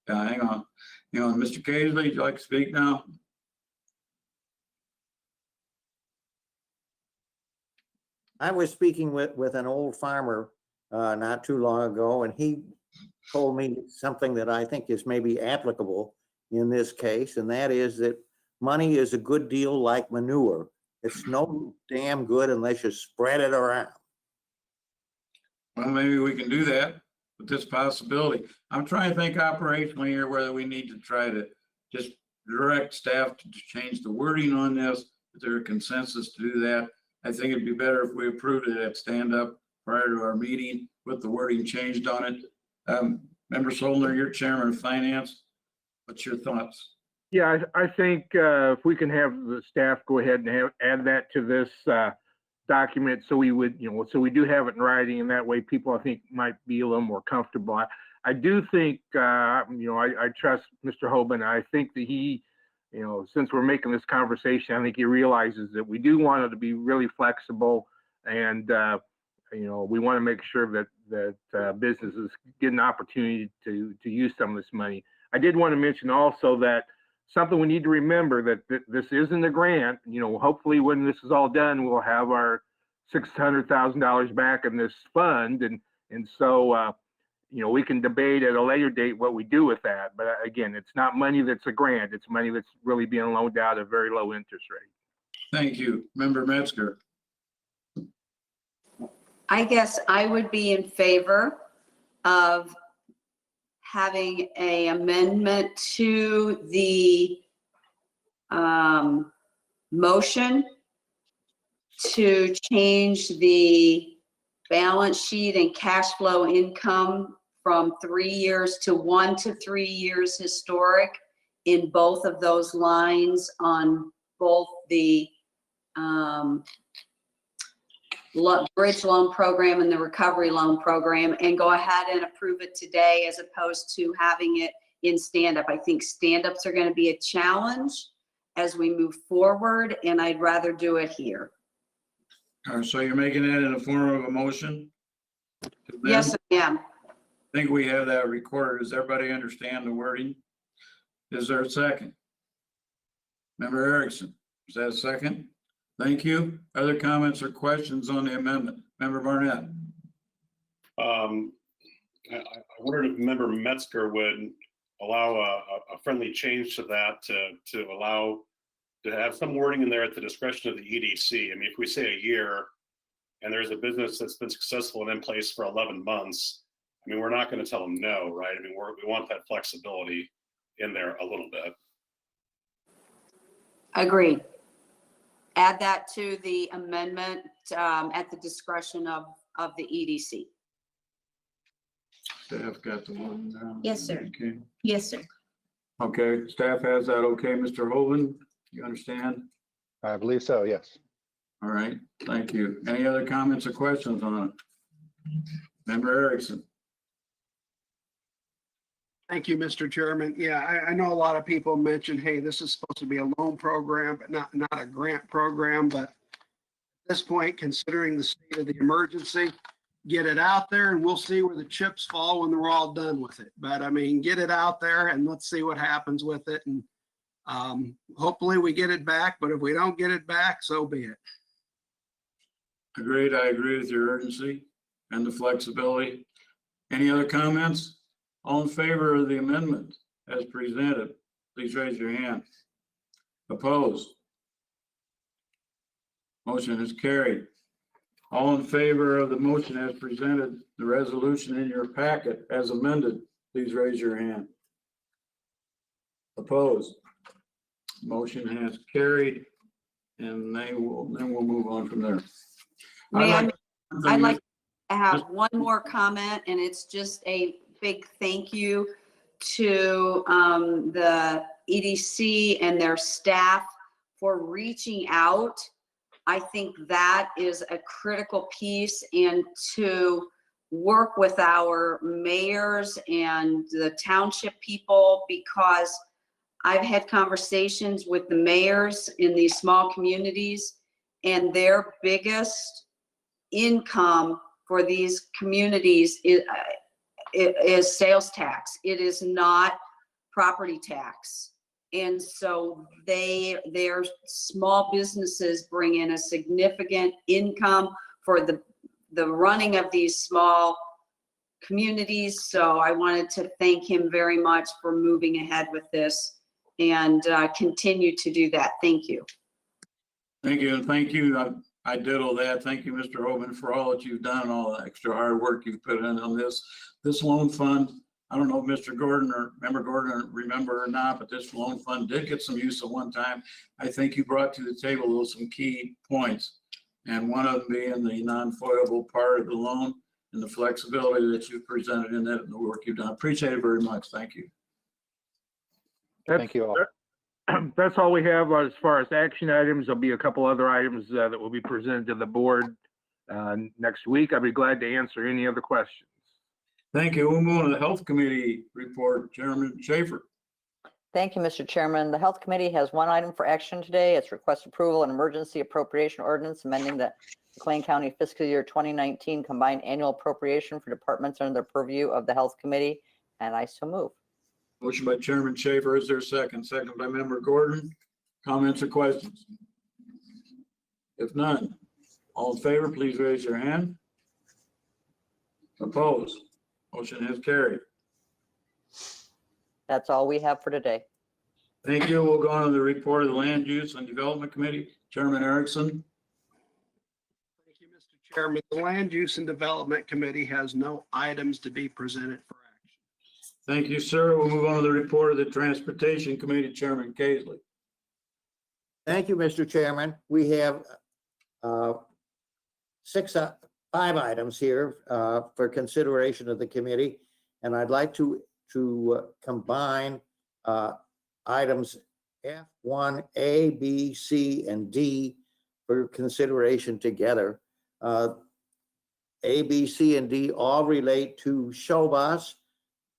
Yeah, hang on. Mr. Casley, would you like to speak now? I was speaking with an old farmer not too long ago, and he told me something that I think is maybe applicable in this case, and that is that money is a good deal like manure. It's no damn good unless you spread it around. Well, maybe we can do that with this possibility. I'm trying to think operationally here whether we need to try to just direct staff to change the wording on this. Is there a consensus to do that? I think it'd be better if we approved it at stand up prior to our meeting with the wording changed on it. Member Solner, you're chairman of finance. What's your thoughts? Yeah, I think if we can have the staff go ahead and add that to this document, so we would, so we do have it in writing, and that way people, I think, might be a little more comfortable. I do think, I trust Mr. Hoban. I think that he, since we're making this conversation, I think he realizes that we do want it to be really flexible, and we want to make sure that businesses get an opportunity to use some of this money. I did want to mention also that something we need to remember, that this isn't a grant. Hopefully when this is all done, we'll have our $600,000 back in this fund, and so we can debate at a later date what we do with that. But again, it's not money that's a grant. It's money that's really being loaned out at a very low interest rate. Thank you. Member Metzger. I guess I would be in favor of having a amendment to the motion to change the balance sheet and cash flow income from 3 years to 1 to 3 years historic in both of those lines on both the bridge loan program and the recovery loan program, and go ahead and approve it today as opposed to having it in stand-up. I think stand-ups are going to be a challenge as we move forward, and I'd rather do it here. So you're making that in the form of a motion? Yes, I am. I think we have that recorded. Does everybody understand the wording? Is there a second? Member Erickson, is that a second? Thank you. Other comments or questions on the amendment? Member Barnett. I wondered if Member Metzger would allow a friendly change to that to allow to have some wording in there at the discretion of the EDC. I mean, if we say a year and there's a business that's been successful and in place for 11 months, I mean, we're not going to tell them no, right? I mean, we want that flexibility in there a little bit. Agreed. Add that to the amendment at the discretion of the EDC. Staff got the one down. Yes, sir. Okay. Yes, sir. Okay, staff has that. Okay, Mr. Hoven, you understand? I believe so, yes. All right, thank you. Any other comments or questions on it? Member Erickson? Thank you, Mr. Chairman. Yeah, I know a lot of people mention, hey, this is supposed to be a loan program, but not a grant program. But at this point, considering the state of the emergency, get it out there and we'll see where the chips fall when we're all done with it. But I mean, get it out there and let's see what happens with it. And hopefully we get it back, but if we don't get it back, so be it. Agreed, I agree with your urgency and the flexibility. Any other comments? All in favor of the amendment as presented, please raise your hand. Opposed? Motion is carried. All in favor of the motion as presented, the resolution in your packet as amended, please raise your hand. Opposed? Motion has carried, and then we'll move on from there. I'd like to have one more comment, and it's just a big thank you to the EDC and their staff for reaching out. I think that is a critical piece, and to work with our mayors and the township people, because I've had conversations with the mayors in these small communities, and their biggest income for these communities is sales tax. It is not property tax. And so their small businesses bring in a significant income for the running of these small communities. So I wanted to thank him very much for moving ahead with this and continue to do that. Thank you. Thank you, and thank you. I diddle that. Thank you, Mr. Hoban, for all that you've done, all the extra hard work you've put in on this loan fund. I don't know if Mr. Gordon or Member Gordon remember or not, but this loan fund did get some use at one time. I think you brought to the table some key points, and one of them being the non-foiable part of the loan and the flexibility that you've presented in that and the work you've done. Appreciate it very much. Thank you. Thank you all. That's all we have as far as action items. There'll be a couple other items that will be presented to the board next week. I'll be glad to answer any other questions. Thank you. We'll move on to the Health Committee report. Chairman Schaefer. Thank you, Mr. Chairman. The Health Committee has one item for action today. It's request approval and emergency appropriation ordinance amending the McLean County fiscal year 2019 combined annual appropriation for departments under the purview of the Health Committee, and I so move. Motion by Chairman Schaefer. Is there a second? Second by Member Gordon. Comments or questions? If none, all in favor, please raise your hand. Opposed? Motion has carried. That's all we have for today. Thank you. We'll go on to the report of the Land Use and Development Committee. Chairman Erickson. Thank you, Mr. Chairman. The Land Use and Development Committee has no items to be presented for action. Thank you, sir. We'll move on to the report of the Transportation Committee. Chairman Kaisley. Thank you, Mr. Chairman. We have five items here for consideration of the committee, and I'd like to combine items F1A, B, C, and D for consideration together. A, B, C, and D all relate to show bus.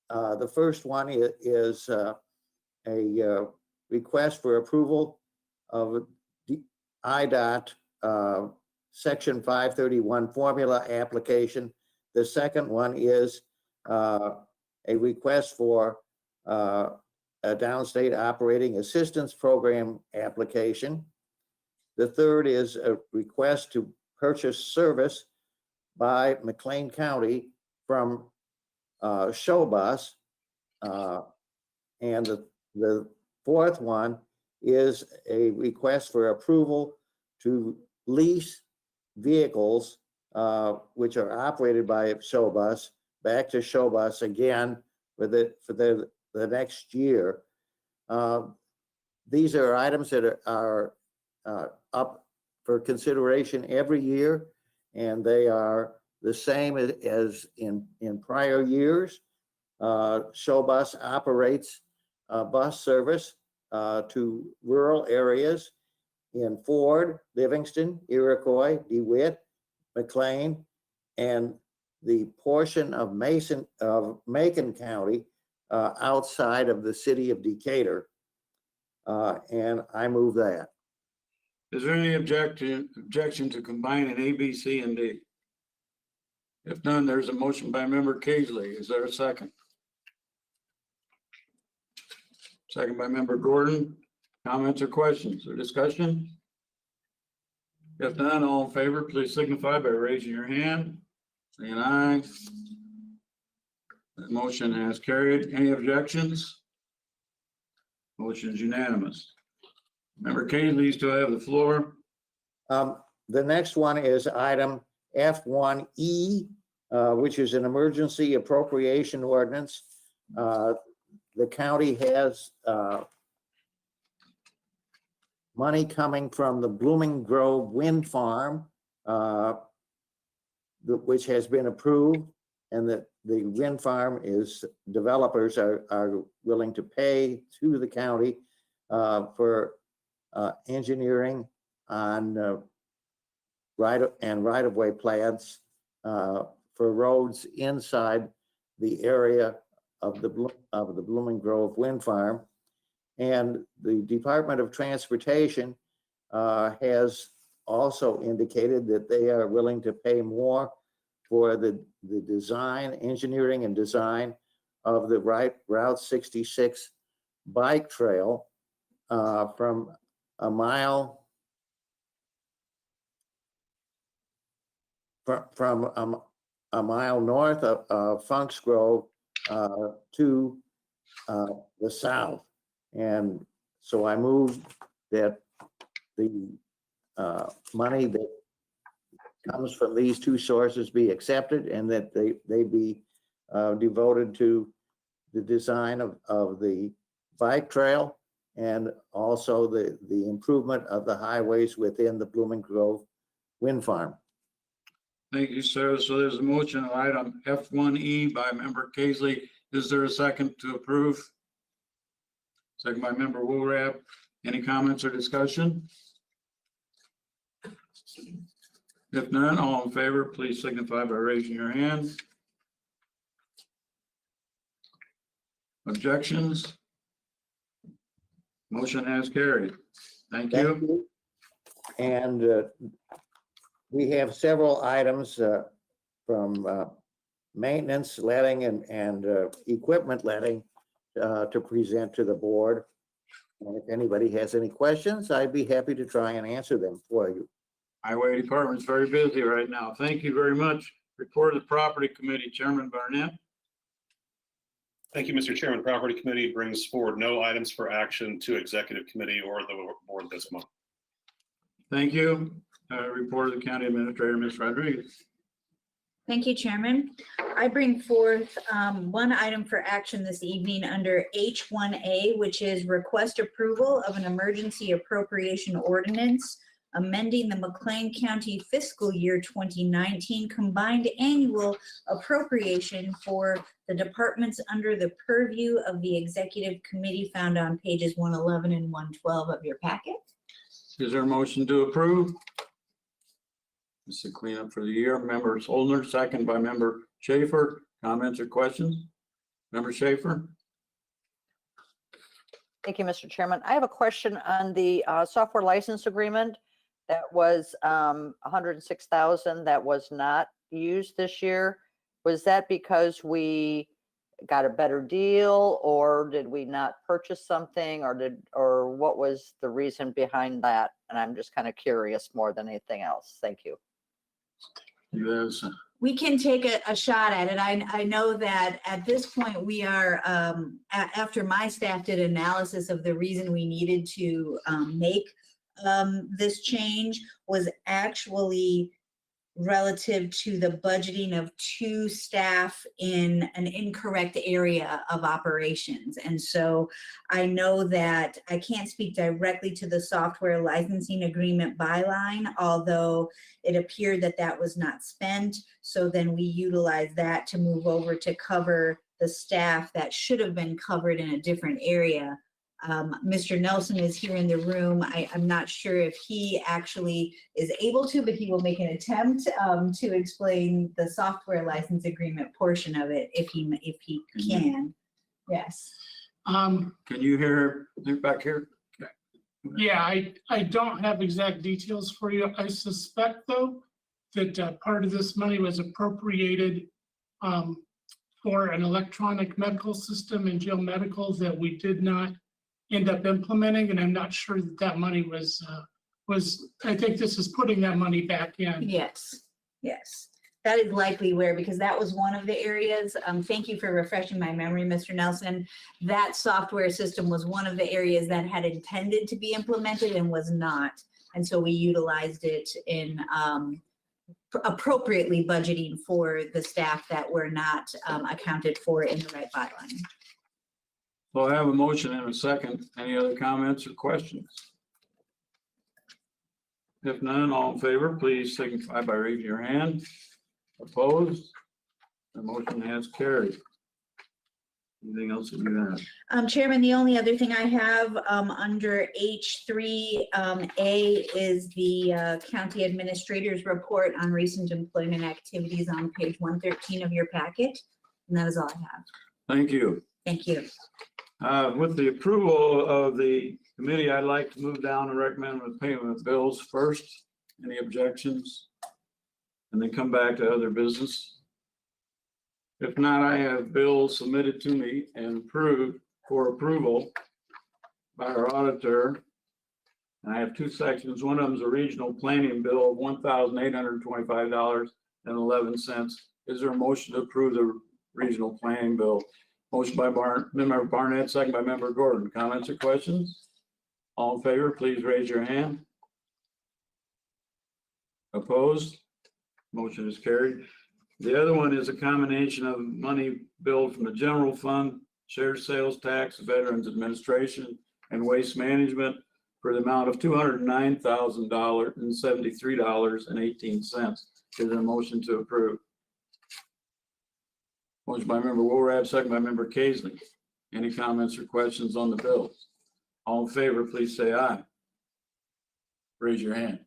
The first one is a request for approval of IDOT Section 531 formula application. The second one is a request for a downstate operating assistance program application. The third is a request to purchase service by McLean County from show bus. And the fourth one is a request for approval to lease vehicles which are operated by show bus back to show bus again for the next year. These are items that are up for consideration every year, and they are the same as in prior years. Show bus operates bus service to rural areas in Ford, Livingston, Iroquois, DeWitt, McLean, and the portion of Macon County outside of the city of Decatur. And I move that. Is there any objection to combining A, B, C, and D? If none, there's a motion by member Kaisley. Is there a second? Second by member Gordon. Comments or questions or discussion? If none, all in favor, please signify by raising your hand. Saying aye. The motion has carried. Any objections? Motion is unanimous. Member Kaisley, you still have the floor. The next one is item F1E, which is an emergency appropriation ordinance. The county has money coming from the Blooming Grove Wind Farm, which has been approved, and that the wind farm is, developers are willing to pay to the county for engineering on right-of-way plans for roads inside the area of the Blooming Grove Wind Farm. And the Department of Transportation has also indicated that they are willing to pay more for the design, engineering and design of the Route 66 bike trail from a mile a mile north of Funk's Grove to the south. And so I move that the money that comes from these two sources be accepted, and that they be devoted to the design of the bike trail and also the improvement of the highways within the Blooming Grove Wind Farm. Thank you, sir. So there's a motion on item F1E by member Kaisley. Is there a second to approve? Second by member Woolrab. Any comments or discussion? If none, all in favor, please signify by raising your hand. Objections? Motion has carried. Thank you. And we have several items from maintenance letting and equipment letting to present to the board. And if anybody has any questions, I'd be happy to try and answer them for you. Highway Department's very busy right now. Thank you very much. Report of the Property Committee, Chairman Barnett. Thank you, Mr. Chairman. Property Committee brings forward no items for action to Executive Committee or the board this month. Thank you. Report of the County Administrator, Ms. Rodriguez. Thank you, Chairman. I bring forth one item for action this evening under H1A, which is request approval of an emergency appropriation ordinance amending the McLean County fiscal year 2019 combined annual appropriation for the departments under the purview of the Executive Committee, found on pages 111 and 112 of your packet. Is there a motion to approve? This is a cleanup for the year. Member Solner, second by member Schaefer. Comments or questions? Member Schaefer? Thank you, Mr. Chairman. I have a question on the software license agreement. That was $106,000 that was not used this year. Was that because we got a better deal, or did we not purchase something, or what was the reason behind that? And I'm just kind of curious more than anything else. Thank you. Yes. We can take a shot at it. I know that at this point we are, after my staff did analysis of the reason we needed to make this change was actually relative to the budgeting of two staff in an incorrect area of operations. And so I know that I can't speak directly to the software licensing agreement byline, although it appeared that that was not spent. So then we utilized that to move over to cover the staff that should have been covered in a different area Mr. Nelson is here in the room. I'm not sure if he actually is able to, but he will make an attempt to explain the software license agreement portion of it if he can. Yes. Can you hear back here? Yeah, I don't have exact details for you. I suspect, though, that part of this money was appropriated for an electronic medical system in jail medical that we did not end up implementing, and I'm not sure that that money was, I think this is putting that money back in. Yes, yes. That is likely where, because that was one of the areas, thank you for refreshing my memory, Mr. Nelson. That software system was one of the areas that had intended to be implemented and was not. And so we utilized it in appropriately budgeting for the staff that were not accounted for in the right byline. So I have a motion and a second. Any other comments or questions? If none, all in favor, please signify by raising your hand. Opposed? The motion has carried. Anything else that you have? Chairman, the only other thing I have under H3A is the county administrator's report on recent employment activities on page 113 of your packet. And that is all I have. Thank you. Thank you. With the approval of the committee, I'd like to move down and recommend the payment of bills first. Any objections? And then come back to other business. If not, I have bills submitted to me and approved for approval by our auditor. And I have two sections. One of them is a regional planning bill of $1,825.11. Is there a motion to approve the regional planning bill? Motion by Member Barnett, second by Member Gordon. Comments or questions? All in favor, please raise your hand. Opposed? Motion is carried. The other one is a combination of money billed from the general fund, shared sales tax, Veterans Administration, and Waste Management for the amount of $209,073.18. Is there a motion to approve? Motion by Member Woolrab, second by Member Kaisley. Any comments or questions on the bills? All in favor, please say aye. Raise your hand.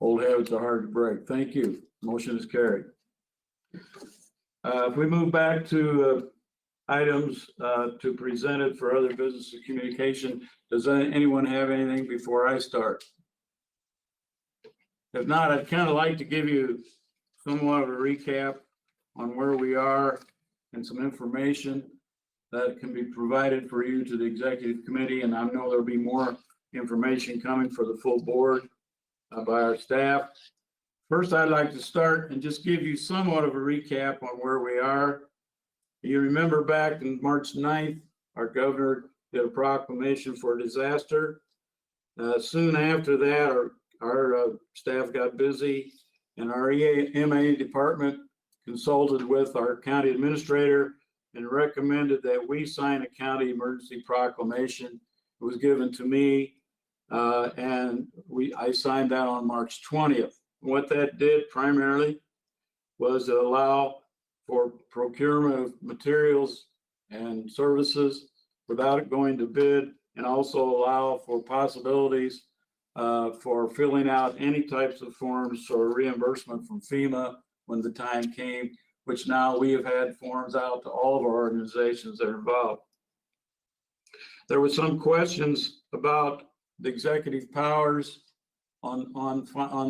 Old habits are hard to break. Thank you. Motion is carried. If we move back to items to present it for other business and communication, does anyone have anything before I start? If not, I'd kind of like to give you somewhat of a recap on where we are and some information that can be provided for you to the executive committee. And I know there'll be more information coming for the full board by our staff. First, I'd like to start and just give you somewhat of a recap on where we are. You remember back in March 9th, our governor did a proclamation for disaster. Soon after that, our staff got busy and our EMA department consulted with our county administrator and recommended that we sign a county emergency proclamation. It was given to me and I signed that on March 20th. What that did primarily was allow for procurement of materials and services without it going to bid, and also allow for possibilities for filling out any types of forms for reimbursement from FEMA when the time came, which now we have had forms out to all of our organizations that are involved. There were some questions about the executive powers on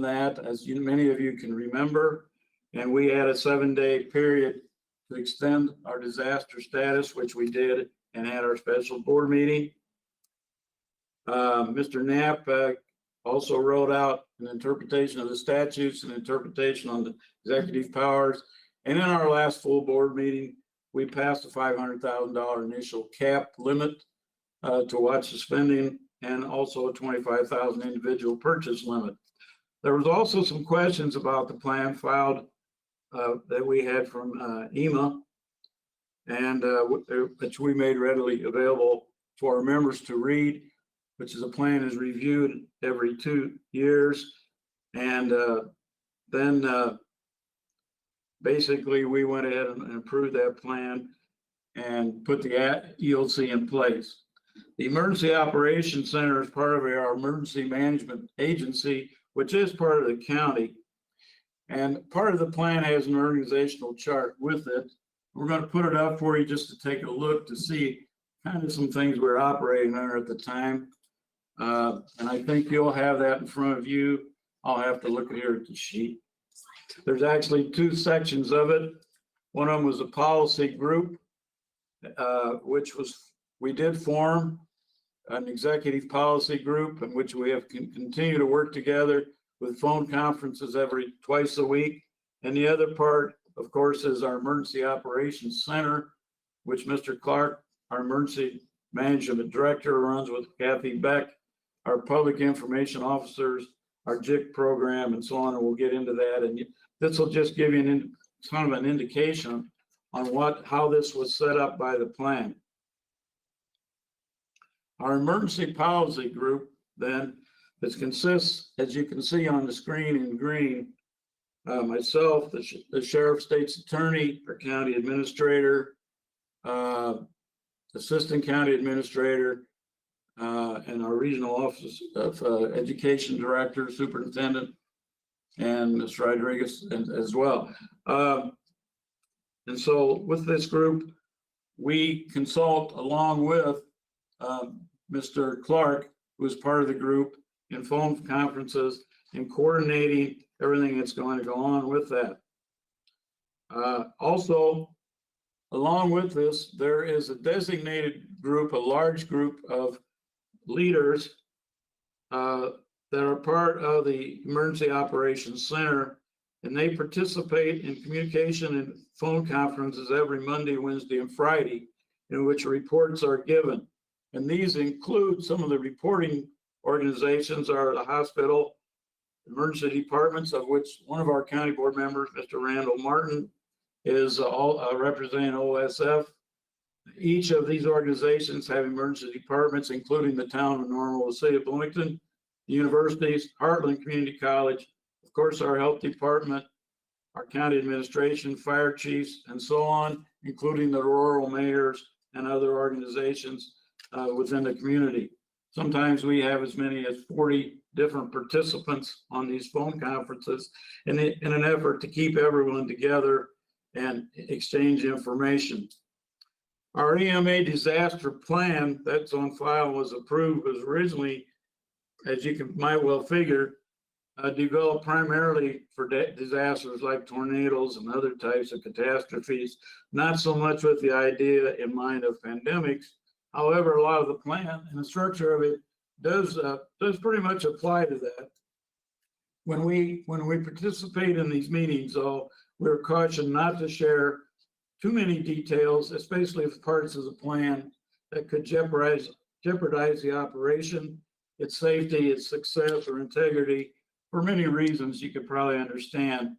that, as many of you can remember, and we had a 7-day period to extend our disaster status, which we did, and had our special board meeting. Mr. Knapp also wrote out an interpretation of the statutes and interpretation on the executive powers. And in our last full board meeting, we passed a $500,000 initial cap limit to watch the spending, and also a $25,000 individual purchase limit. There was also some questions about the plan filed that we had from EMA, and which we made readily available for our members to read, which is a plan is reviewed every 2 years. And then basically we went ahead and approved that plan and put the ELC in place. The Emergency Operations Center is part of our emergency management agency, which is part of the county. And part of the plan has an organizational chart with it. We're going to put it up for you just to take a look to see kind of some things we're operating under at the time. And I think you'll have that in front of you. I'll have to look here at the sheet. There's actually two sections of it. One of them was a policy group, which we did form an executive policy group in which we have continued to work together with phone conferences twice a week. And the other part, of course, is our Emergency Operations Center, which Mr. Clark, our Emergency Management Director, runs with Kathy Beck, our Public Information Officers, our JIC program, and so on. And we'll get into that. And this will just give you kind of an indication on how this was set up by the plan. Our emergency policy group then, it consists, as you can see on the screen in green, myself, the Sheriff, State's Attorney, our County Administrator, Assistant County Administrator, and our Regional Office of Education Director, Superintendent, and Ms. Rodriguez as well. And so with this group, we consult along with Mr. Clark, who is part of the group, in phone conferences and coordinating everything that's going to go on with that. Also, along with this, there is a designated group, a large group of leaders that are part of the Emergency Operations Center, and they participate in communication and phone conferences every Monday, Wednesday, and Friday, in which reports are given. And these include some of the reporting organizations are the hospital, emergency departments, of which one of our county board members, Mr. Randall Martin, is representing OSF. Each of these organizations have emergency departments, including the town of Normal, the city of Bloomington, the universities, Heartland Community College, of course, our health department, our county administration, fire chiefs, and so on, including the rural mayors and other organizations within the community. Sometimes we have as many as 40 different participants on these phone conferences in an effort to keep everyone together and exchange information. Our EMA disaster plan that's on file was approved, was originally, as you might well figure, developed primarily for disasters like tornadoes and other types of catastrophes, not so much with the idea in mind of pandemics. However, a lot of the plan and the structure of it does pretty much apply to that. When we participate in these meetings, though, we're cautioned not to share too many details, especially if parts of the plan that could jeopardize the operation, its safety, its success, or integrity, for many reasons you could probably understand.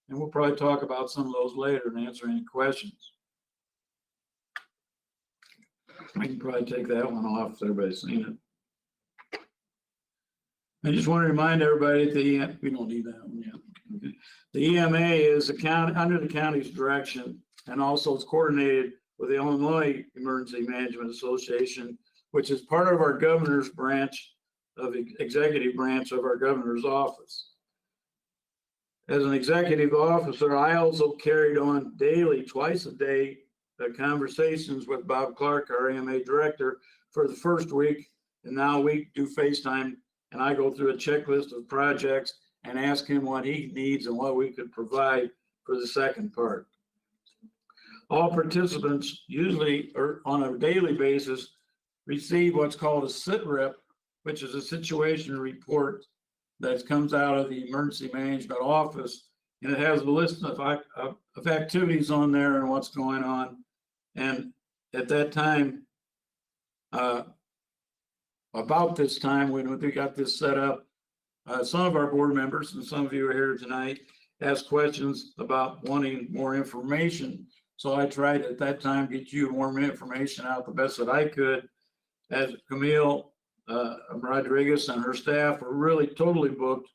And we'll probably talk about some of those later and answer any questions. I can probably take that one off so everybody's seen it. I just want to remind everybody that we don't need that one yet. Okay. The EMA is under the county's direction, and also it's coordinated with the Illinois Emergency Management Association, which is part of our governor's branch of the executive branch of our governor's office. As an executive officer, I also carried on daily, twice a day, conversations with Bob Clark, our EMA director, for the first week, and now we do FaceTime, and I go through a checklist of projects and ask him what he needs and what we could provide for the second part. All participants usually, or on a daily basis, receive what's called a SITREP, which is a situation report that comes out of the emergency management office, and it has a list of activities on there and what's going on. And at that time, about this time when we got this set up, some of our board members, and some of you are here tonight, asked questions about wanting more information. So I tried at that time to get you more information out the best that I could, as Camille Rodriguez and her staff were really totally booked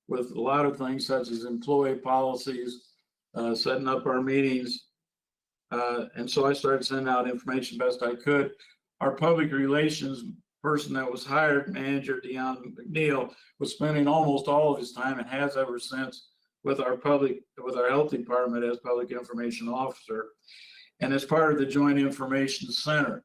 with a lot of things such as employee policies, setting up our meetings. And so I started sending out information best I could. our public relations person that was hired, manager Deon McNeil, was spending almost all of his time and has ever since with our health department as public information officer. And as part of the Joint Information Center,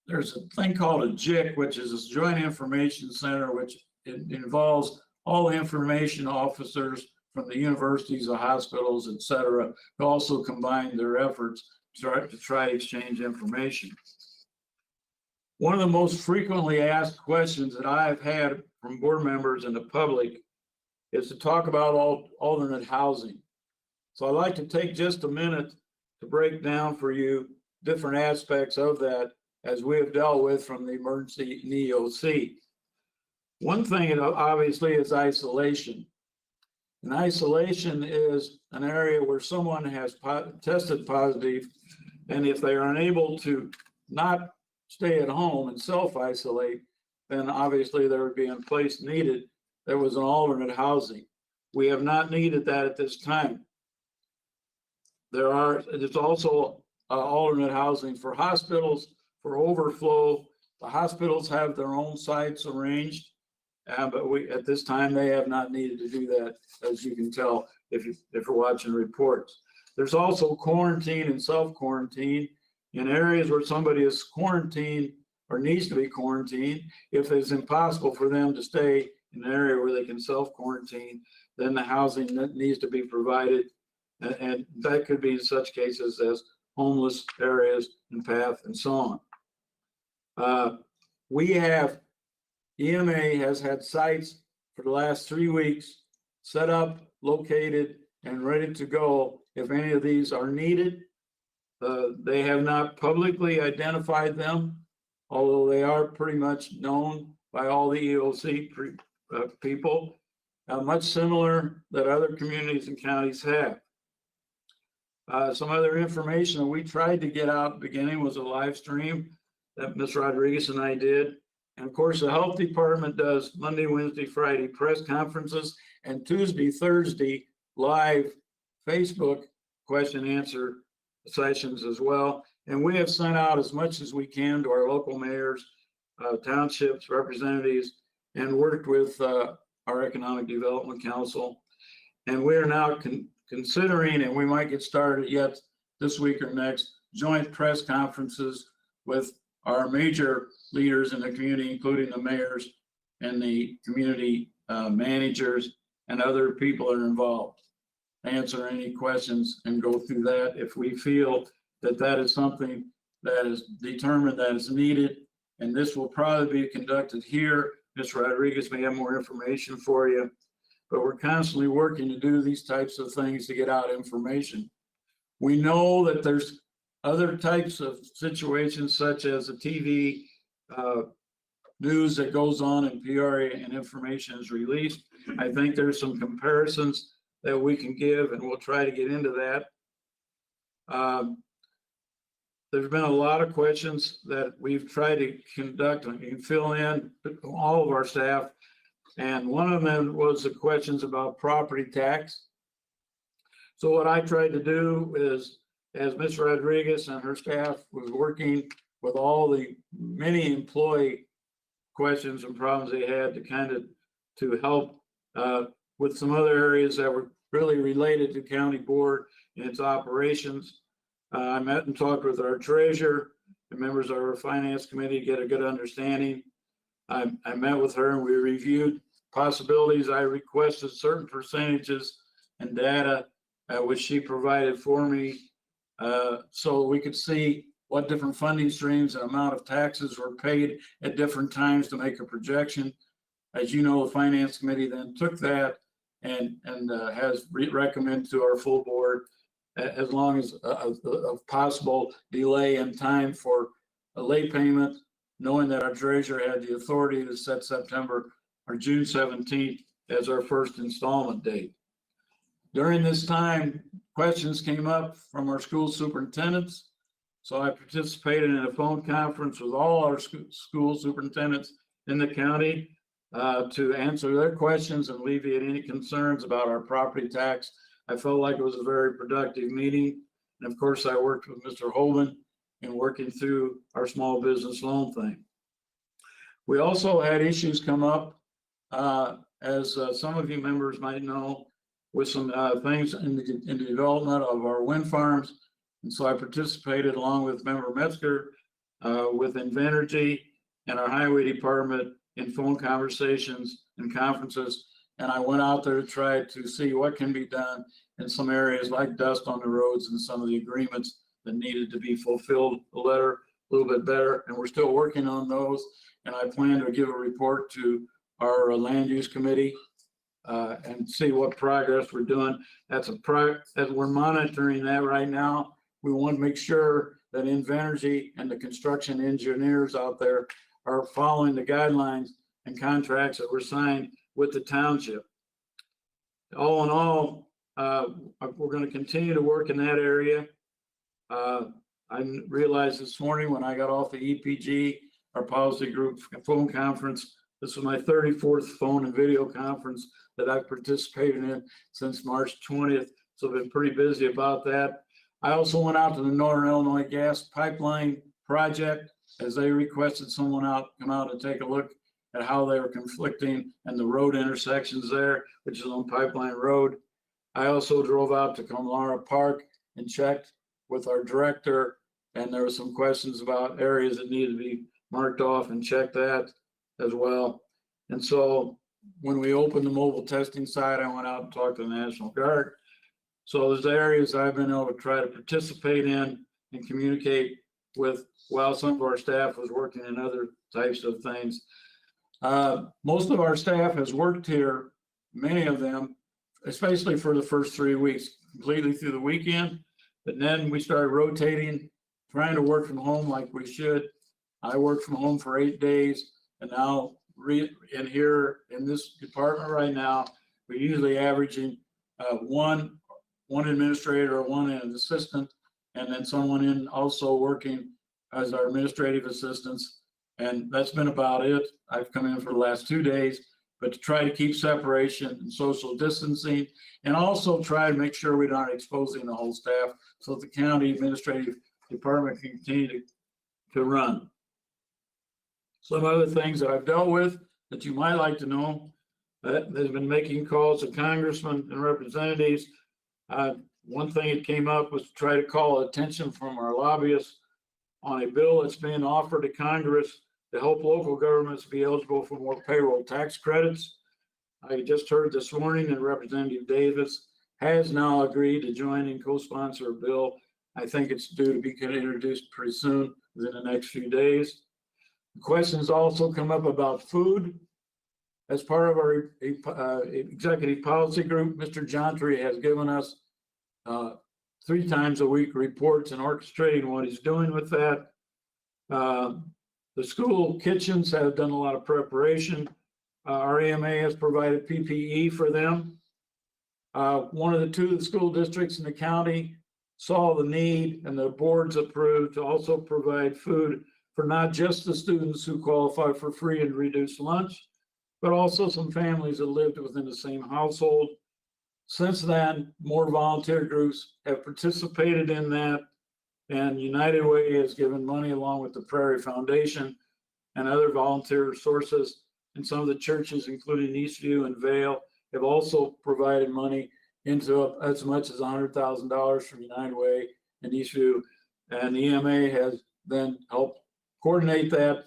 there's a thing called a JIC, which is a Joint Information Center, which it involves all the information officers from the universities, the hospitals, et cetera, to also combine their efforts to try to exchange information. One of the most frequently asked questions that I've had from board members and the public is to talk about alternate housing. So I'd like to take just a minute to break down for you different aspects of that as we have dealt with from the emergency in EOC. One thing obviously is isolation. And isolation is an area where someone has tested positive, and if they are unable to not stay at home and self-isolate, then obviously there would be a place needed that was an alternate housing. We have not needed that at this time. There's also alternate housing for hospitals, for overflow. The hospitals have their own sites arranged, but at this time they have not needed to do that, as you can tell if you're watching reports. There's also quarantine and self-quarantine in areas where somebody is quarantined or needs to be quarantined. If it's impossible for them to stay in an area where they can self-quarantine, then the housing that needs to be provided, and that could be in such cases as homeless areas and PATH and so on. EMA has had sites for the last 3 weeks set up, located, and ready to go if any of these are needed. They have not publicly identified them, although they are pretty much known by all the EOC people, much similar that other communities and counties have. Some other information that we tried to get out at the beginning was a live stream that Ms. Rodriguez and I did. And of course, the health department does Monday, Wednesday, Friday press conferences, and Tuesday, Thursday live Facebook question and answer sessions as well. And we have sent out as much as we can to our local mayors, townships, representatives, and worked with our Economic Development Council. And we are now considering, and we might get started yet this week or next, joint press conferences with our major leaders in the community, including the mayors and the community managers and other people that are involved. Answer any questions and go through that if we feel that that is something that is determined that is needed. And this will probably be conducted here. Ms. Rodriguez may have more information for you, but we're constantly working to do these types of things to get out information. We know that there's other types of situations such as the TV news that goes on in Peoria and information is released. I think there's some comparisons that we can give, and we'll try to get into that. There's been a lot of questions that we've tried to conduct and fill in all of our staff. And one of them was the questions about property tax. So what I tried to do is, as Ms. Rodriguez and her staff was working with all the many employee questions and problems they had to help with some other areas that were really related to county board and its operations. I met and talked with our treasurer and members of our finance committee to get a good understanding. I met with her and we reviewed possibilities. I requested certain percentages and data which she provided for me so we could see what different funding streams and amount of taxes were paid at different times to make a projection. As you know, the finance committee then took that and has recommended to our full board, as long as a possible delay in time for a late payment, knowing that our treasurer had the authority to set September or June 17th as our first installment date. During this time, questions came up from our school superintendents. So I participated in a phone conference with all our school superintendents in the county to answer their questions and alleviate any concerns about our property tax. I felt like it was a very productive meeting. And of course, I worked with Mr. Holden in working through our small business loan thing. We also had issues come up, as some of you members might know, with some things in the development of our wind farms. And so I participated along with Member Metzger with Invenergy and our highway department in phone conversations and conferences. And I went out there to try to see what can be done in some areas like dust on the roads and some of the agreements that needed to be fulfilled a little bit better. And we're still working on those. And I plan to give a report to our land use committee and see what progress we're doing. As we're monitoring that right now, we want to make sure that Invenergy and the construction engineers out there are following the guidelines and contracts that were signed with the township. All in all, we're going to continue to work in that area. I realized this morning when I got off the EPG, our policy group phone conference, this was my 34th phone and video conference that I've participated in since March 20th. So I've been pretty busy about that. I also went out to the Northern Illinois Gas Pipeline Project as they requested someone come out and take a look at how they were conflicting and the road intersections there, which is on Pipeline Road. I also drove out to Kamlara Park and checked with our director, and there were some questions about areas that needed to be marked off and checked that as well. And so when we opened the mobile testing site, I went out and talked to the National Guard. So there's areas I've been able to try to participate in and communicate with while some of our staff was working in other types of things. Most of our staff has worked here, many of them, especially for the first 3 weeks, completely through the weekend. But then we started rotating, trying to work from home like we should. I worked from home for 8 days, and now in here in this department right now, we're usually averaging one administrator or one assistant, and then someone in also working as our administrative assistants. And that's been about it. I've come in for the last 2 days, but to try to keep separation and social distancing, and also try to make sure we're not exposing the whole staff so that the county administrative department can continue to run. Some other things that I've dealt with that you might like to know, that has been making calls to congressmen and representatives. One thing that came up was to try to call attention from our lobbyists on a bill that's being offered to Congress to help local governments be eligible for more payroll tax credits. I just heard this morning that Representative Davis has now agreed to join and co-sponsor a bill. I think it's due to be introduced pretty soon, within the next few days. Questions also come up about food. As part of our executive policy group, Mr. Jontry has given us 3 times a week reports and orchestrating what he's doing with that. The school kitchens have done a lot of preparation. Our AMA has provided PPE for them. One of the 2 of the school districts in the county saw the need, and the boards approved to also provide food for not just the students who qualify for free and reduced lunch, but also some families that lived within the same household. Since then, more volunteer groups have participated in that, and United Way has given money along with the Prairie Foundation and other volunteer sources. And some of the churches, including Eastview and Vale, have also provided money into as much as $100,000 from United Way and Eastview. And the EMA has then helped coordinate that.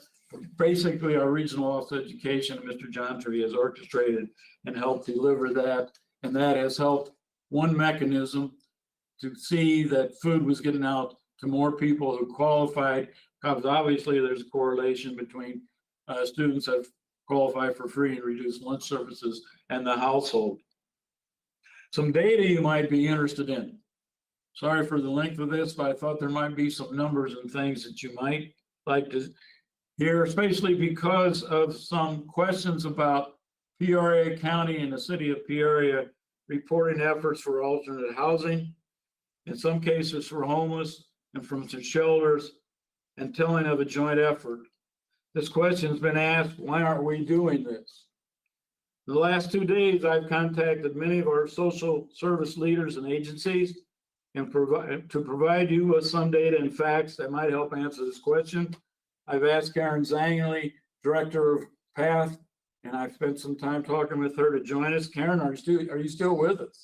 Basically, our regional office of education, Mr. Jontry, has orchestrated and helped deliver that. And that has helped one mechanism to see that food was getting out to more people who qualified, because obviously there's a correlation between students that qualify for free and reduced lunch services and the household. Some data you might be interested in. Sorry for the length of this, but I thought there might be some numbers and things that you might like to hear, especially because of some questions about Peoria County and the city of Peoria reporting efforts for alternate housing, in some cases for homeless and from some shelters, and telling of a joint effort. This question has been asked, why aren't we doing this? In the last 2 days, I've contacted many of our social service leaders and agencies and provide you with some data and facts that might help answer this question. I've asked Karen Zangley, Director of PATH, and I've spent some time talking with her to join us. Karen, are you still with us?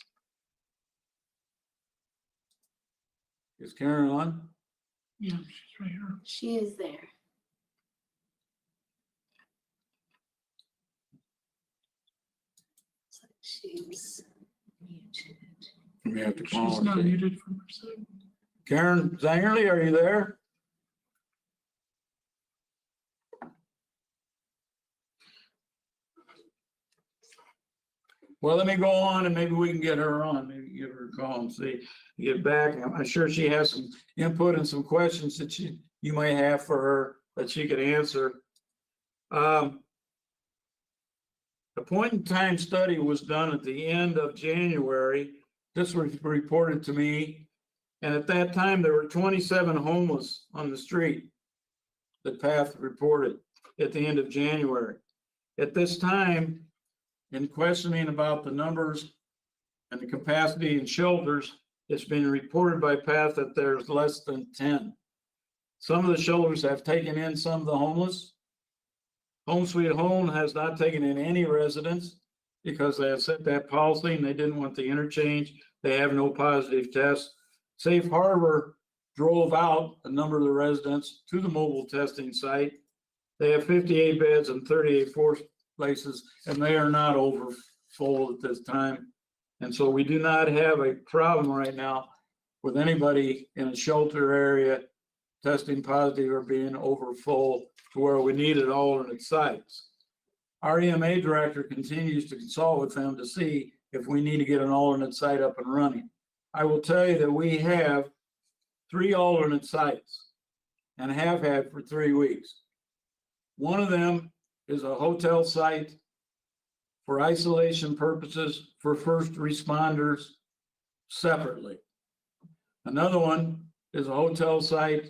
Is Karen on? Yeah, she's right here. She is there. She's muted. We have to call She's her. not muted from her side. Karen Zangerly, are you there? Well, let me go on and maybe we can get her on, maybe give her a call and see, get back. I'm sure she has some input and some questions that you may have for her that she could answer. The point in time study was done at the end of January. This was reported to me. And at that time, there were 27 homeless on the street that PATH reported at the end of January. At this time, in questioning about the numbers and the capacity in shelters, it's been reported by PATH that there's less than 10. Some of the shelters have taken in some of the homeless. Home Sweet Home has not taken in any residents because they have set that policy and they didn't want the interchange. They have no positive tests. Safe Harbor drove out a number of the residents to the mobile testing site. They have 58 beds and 38 floor places, and they are not over full at this time. And so we do not have a problem right now with anybody in a shelter area testing positive or being over full to where we needed alternate sites. Our EMA director continues to consult with them to see if we need to get an alternate site up and running. I will tell you that we have 3 alternate sites and have had for 3 weeks. One of them is a hotel site for isolation purposes for first responders separately. Another one is a hotel site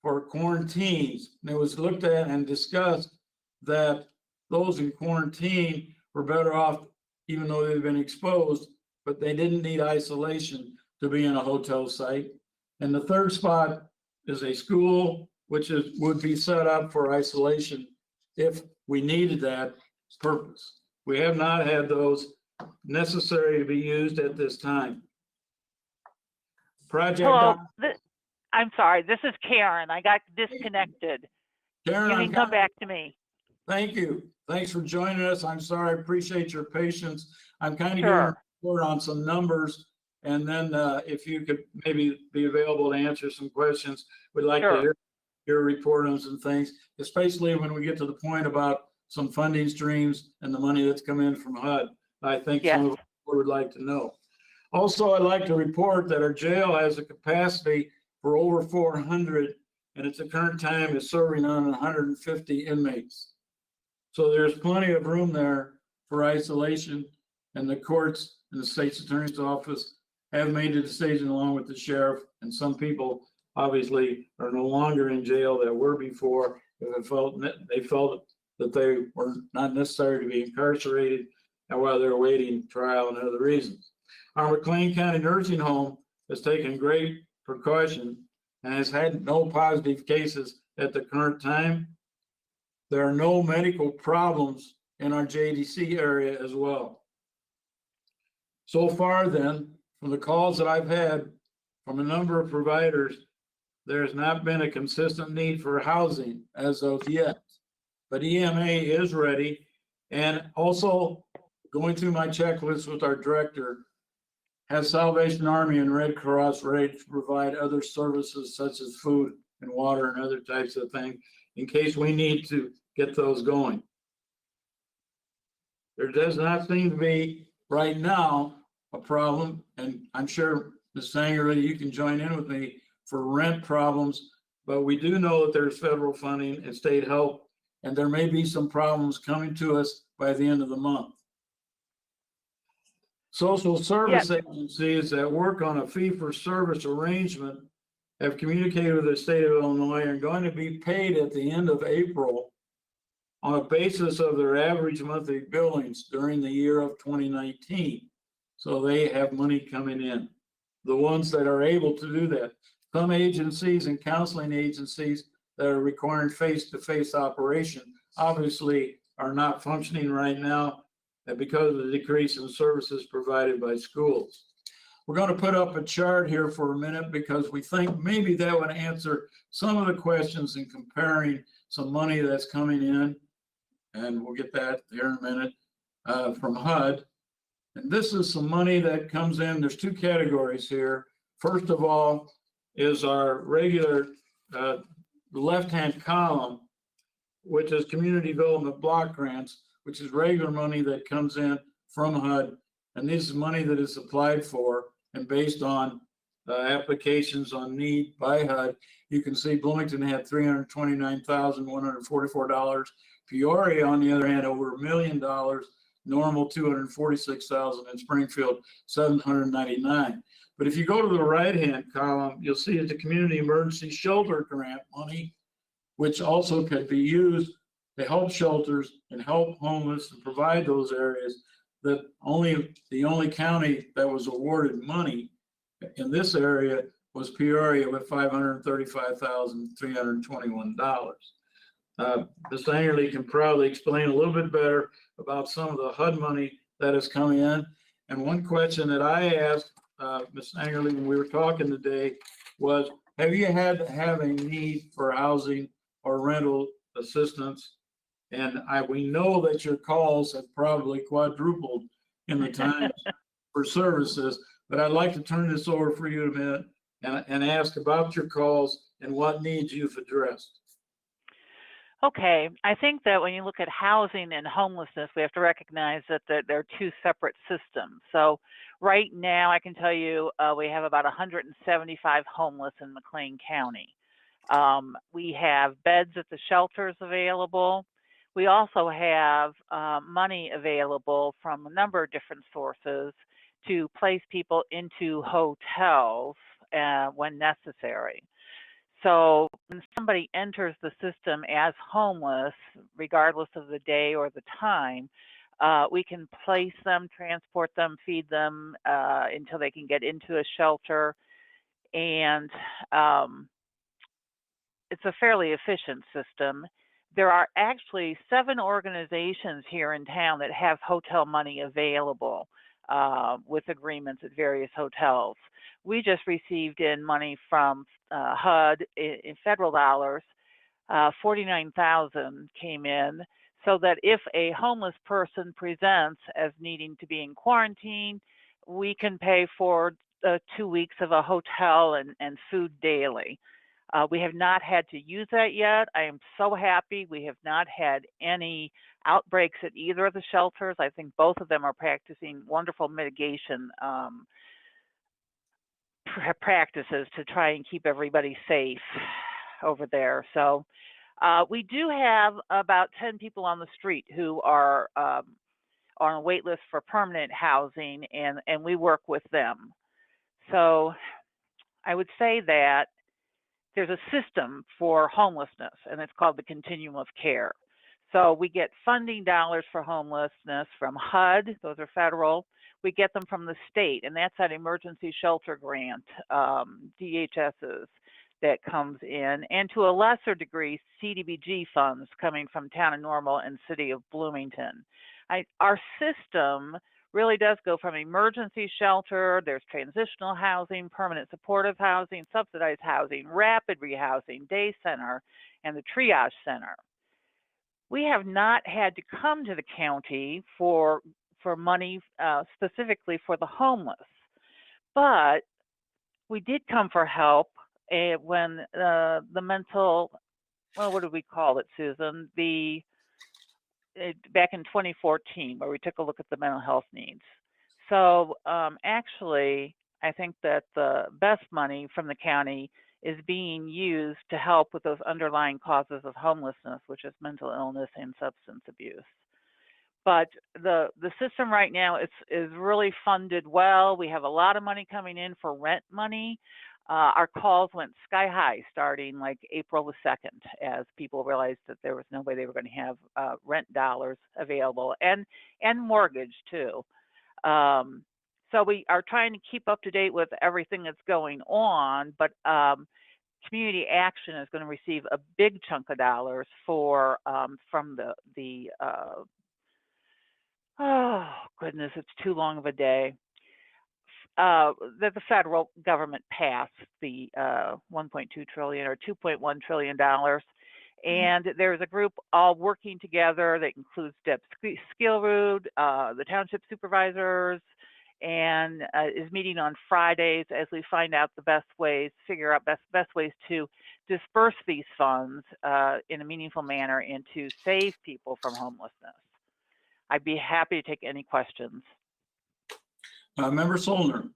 for quarantines. And it was looked at and discussed that those in quarantine were better off, even though they've been exposed, but they didn't need isolation to be in a hotel site. And the third spot is a school, which would be set up for isolation if we needed that purpose. We have not had those necessary to be used at this time. Project. Hello, I'm sorry, this is Karen. I got disconnected. Karen, You can come back to me. Thank you. Thanks for joining us. I'm sorry, I appreciate your patience. I'm kind of giving Sure. a report on some numbers. And then if you could maybe be available to answer some questions, we'd like to Sure. hear your report on some things, especially when we get to the point about some funding streams and the money that's come in from HUD. I think some of Yes. what would like to know. Also, I'd like to report that our jail has a capacity for over 400, and at the current time is serving on 150 inmates. So there's plenty of room there for isolation, and the courts and the state's attorney's office have made a decision along with the sheriff, and some people obviously are no longer in jail that were before. They felt that they were not necessary to be incarcerated, and while they're awaiting trial and other reasons. Our McLean County Nursing Home has taken great precaution and has had no positive cases at the current time. There are no medical problems in our JDC area as well. So far then, from the calls that I've had from a number of providers, there has not been a consistent need for housing as of yet. But EMA is ready, and also going through my checklist with our director, has Salvation Army and Red Cross ready to provide other services such as food and water and other types of things in case we need to get those going. There does not seem to be right now a problem, and I'm sure Ms. Sanger, you can join in with me for rent problems, but we do know that there's federal funding and state help, and there may be some problems coming to us by the end of the month. Social service agencies that work on a fee-for-service arrangement have communicated with the state of Illinois and are going to be paid at the end of April on a basis of their average monthly billings during the year of 2019. So they have money coming in. the ones that are able to do that. Some agencies and counseling agencies that are requiring face-to-face operation obviously are not functioning right now because of the decrease in services provided by schools. We're going to put up a chart here for a minute because we think maybe that would answer some of the questions in comparing some money that's coming in, and we'll get that here in a minute, from HUD. And this is some money that comes in. There's two categories here. First of all is our regular left-hand column, which is community development block grants, which is regular money that comes in from HUD. And this is money that is applied for and based on applications on need by HUD. You can see Bloomington had $329,144. Peoria, on the other hand, over $1 million. Normal $246,000, and Springfield $799,000. But if you go to the right-hand column, you'll see it's the community emergency shelter grant money, which also could be used to help shelters and help homeless and provide those areas. That the only county that was awarded money in this area was Peoria with $535,321. Ms. Angerly can probably explain a little bit better about some of the HUD money that is coming in. And one question that I asked Ms. Angerly when we were talking today was, have you had to have a need for housing or rental assistance? And we know that your calls have probably quadrupled in the time for services, but I'd like to turn this over for you a minute and ask about your calls and what needs you've addressed. Okay, I think that when you look at housing and homelessness, we have to recognize that they're two separate systems. So right now, I can tell you we have about 175 homeless in McLean County. We have beds at the shelters available. We also have money available from a number of different sources to place people into hotels when necessary. So when somebody enters the system as homeless, regardless of the day or the time, we can place them, transport them, feed them until they can get into a shelter. And it's a fairly efficient system. There are actually 7 organizations here in town that have hotel money available with agreements at various hotels. We just received in money from HUD in federal dollars, 49,000 came in, so that if a homeless person presents as needing to be in quarantine, we can pay for 2 weeks of a hotel and food daily. We have not had to use that yet. I am so happy we have not had any outbreaks at either of the shelters. I think both of them are practicing wonderful mitigation practices to try and keep everybody safe over there. So we do have about 10 people on the street who are on a wait list for permanent housing, and we work with them. So I would say that there's a system for homelessness, and it's called the continuum of care. So we get funding dollars for homelessness from HUD, those are federal. We get them from the state, and that's that emergency shelter grant, DHS's, that comes in, and to a lesser degree, CDBG funds coming from Town of Normal and City of Bloomington. Our system really does go from emergency shelter, there's transitional housing, permanent supportive housing, subsidized housing, rapid rehousing, day center, and the triage center. We have not had to come to the county for money specifically for the homeless, but we did come for help when the mental, well, what did we call it, Susan? Back in 2014, where we took a look at the mental health needs. So actually, I think that the best money from the county is being used to help with those underlying causes of homelessness, which is mental illness and substance abuse. But the system right now is really funded well. We have a lot of money coming in for rent money. Our calls went sky high starting like April the 2nd, as people realized that there was no way they were going to have rent dollars available, and mortgage too. So we are trying to keep up to date with everything that's going on, but community action is going to receive a big chunk of dollars for from the oh goodness, it's too long of a day. That the federal government passed the 1.2 trillion or 2.1 trillion dollars, and there's a group all working together that includes Deb Skillroot, the township supervisors, and is meeting on Fridays as we find out the best ways, figure out best ways to disperse these funds in a meaningful manner and to save people from homelessness. I'd be happy to take any questions. Member Solner.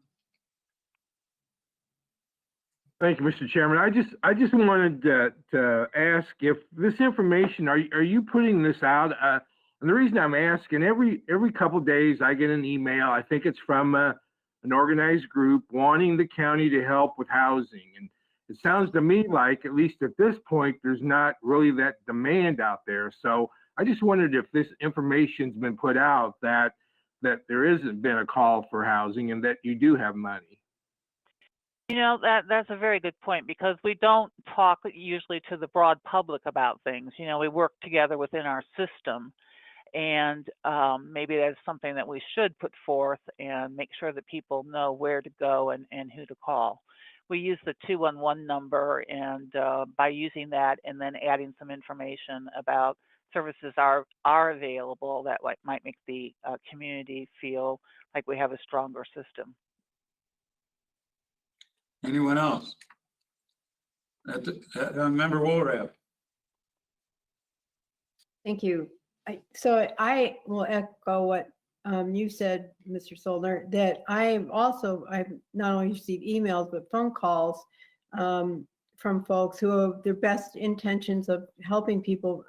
Thank you, Mr. Chairman. I just wanted to ask if this information, are you putting this out? And the reason I'm asking, every couple of days I get an email. I think it's from an organized group wanting the county to help with housing. And it sounds to me like, at least at this point, there's not really that demand out there. So I just wondered if this information's been put out that there isn't been a call for housing and that you do have money. You know, that's a very good point, because we don't talk usually to the broad public about things. You know, we work together within our system, and maybe that's something that we should put forth and make sure that people know where to go and who to call. We use the 211 number, and by using that and then adding some information about services are available, that might make the community feel like we have a stronger system. Anyone else? Member Wolrath. Thank you. So I will echo what you said, Mr. Solner, that I've not only received emails, but phone calls from folks who have their best intentions of helping people,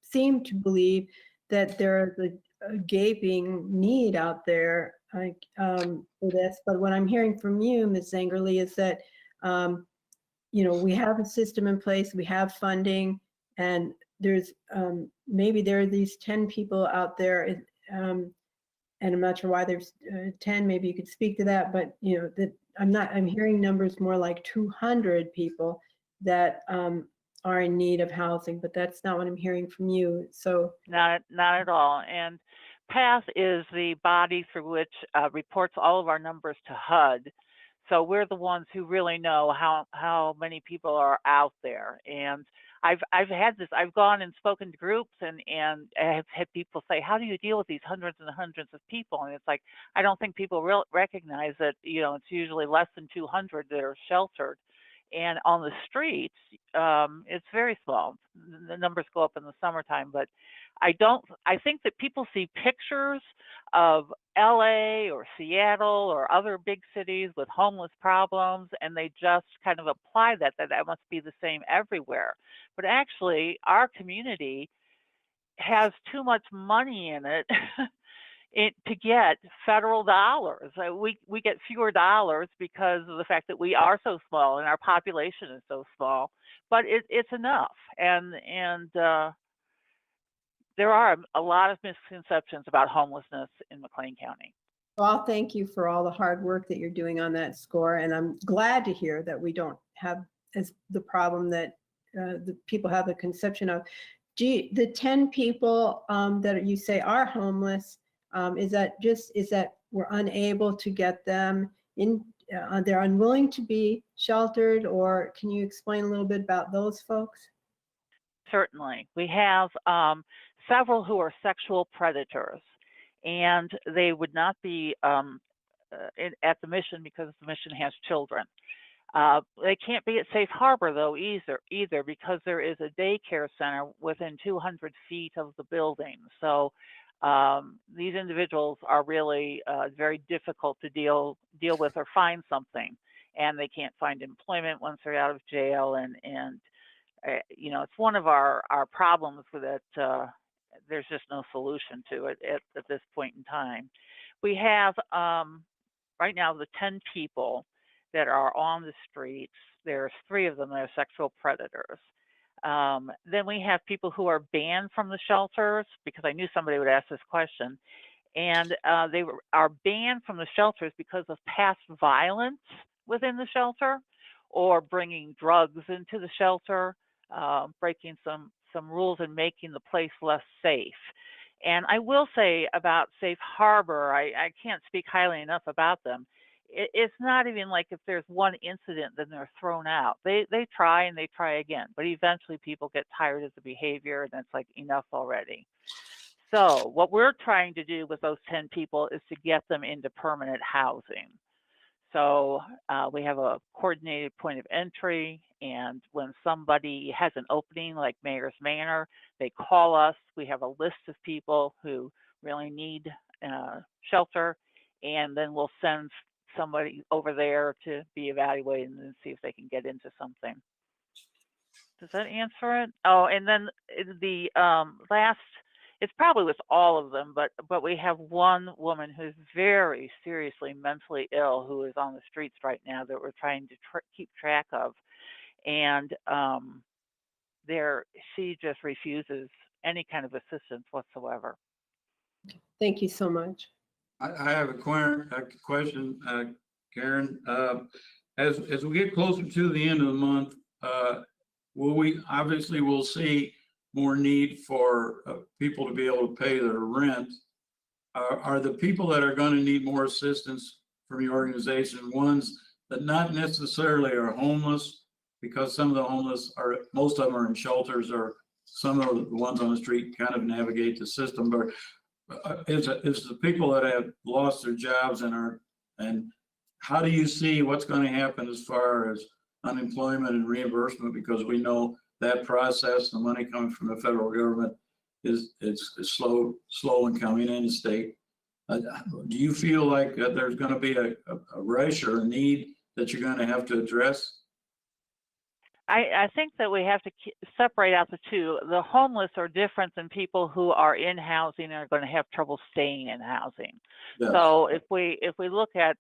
seem to believe that there's a gaping need out there for this. But what I'm hearing from you, Ms. Zangerli, is that you know, we have a system in place, we have funding, and there's maybe there are these 10 people out there, and I'm not sure why there's 10. Maybe you could speak to that, but you know, that I'm hearing numbers more like 200 people that are in need of housing, but that's not what I'm hearing from you. So not at all. And PATH is the body through which reports all of our numbers to HUD. So we're the ones who really know how many people are out there. And I've had this, I've gone and spoken to groups and have had people say, how do you deal with these hundreds and hundreds of people? And it's like, I don't think people recognize that, you know, it's usually less than 200 that are sheltered. And on the streets, it's very small. The numbers go up in the summertime, but I think that people see pictures of LA or Seattle or other big cities with homeless problems, and they just kind of apply that must be the same everywhere. But actually, our community has too much money in it to get federal dollars. We get fewer dollars because of the fact that we are so small and our population is so small, but it's enough. And there are a lot of misconceptions about homelessness in McLean County. well, thank you for all the hard work that you're doing on that score. And I'm glad to hear that we don't have as the problem that the people have a conception of. The 10 people that you say are homeless, is that we're unable to get them in, they're unwilling to be sheltered, or can you explain a little bit about those folks? Certainly. We have several who are sexual predators, and they would not be at the mission because the mission has children. They can't be at Safe Harbor though either because there is a daycare center within 200 feet of the building. So these individuals are really very difficult to deal with or find something, and they can't find employment once they're out of jail. And you know, it's one of our problems with it. There's just no solution to it at this point in time. We have right now the 10 people that are on the streets. There's 3 of them that are sexual predators. Then we have people who are banned from the shelters, because I knew somebody would ask this question. and they are banned from the shelters because of past violence within the shelter, or bringing drugs into the shelter, breaking some rules and making the place less safe. And I will say about Safe Harbor, I can't speak highly enough about them. It's not even like if there's one incident, then they're thrown out. They try and they try again, but eventually people get tired of the behavior and it's like enough already. So what we're trying to do with those 10 people is to get them into permanent housing. So we have a coordinated point of entry, and when somebody has an opening like Mayor's Manor, they call us. We have a list of people who really need shelter, and then we'll send somebody over there to be evaluated and see if they can get into something. Does that answer it? Oh, and then the last, it's probably with all of them, but we have one woman who's very seriously mentally ill who is on the streets right now that we're trying to keep track of. And she just refuses any kind of assistance whatsoever. Thank you so much. I have a question, Karen. As we get closer to the end of the month, we'll see more need for people to be able to pay their rent. Are the people that are going to need more assistance from your organization ones that not necessarily are homeless, because some of the homeless most of them are in shelters, or some of the ones on the street kind of navigate the system, but is the people that have lost their jobs and how do you see what's going to happen as far as unemployment and reimbursement? Because we know that process, the money coming from the federal government is slow in coming in the state. Do you feel like there's going to be a rush or a need that you're going to have to address? I think that we have to separate out the two. The homeless are different than people who are in housing and are going to have trouble staying in housing. Yes. So if we look at,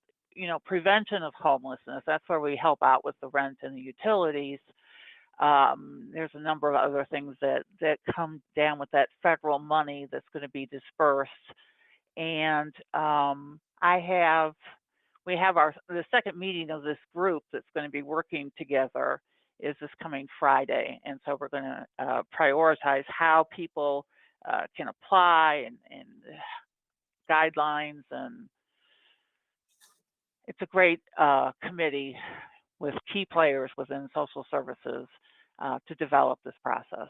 prevention of homelessness, that's where we help out with the rent and the utilities. There's a number of other things that come down with that federal money that's going to be dispersed. And we have the second meeting of this group that's going to be working together is this coming Friday. And so we're going to prioritize how people can apply and guidelines. And it's a great committee with key players within social services to develop this process.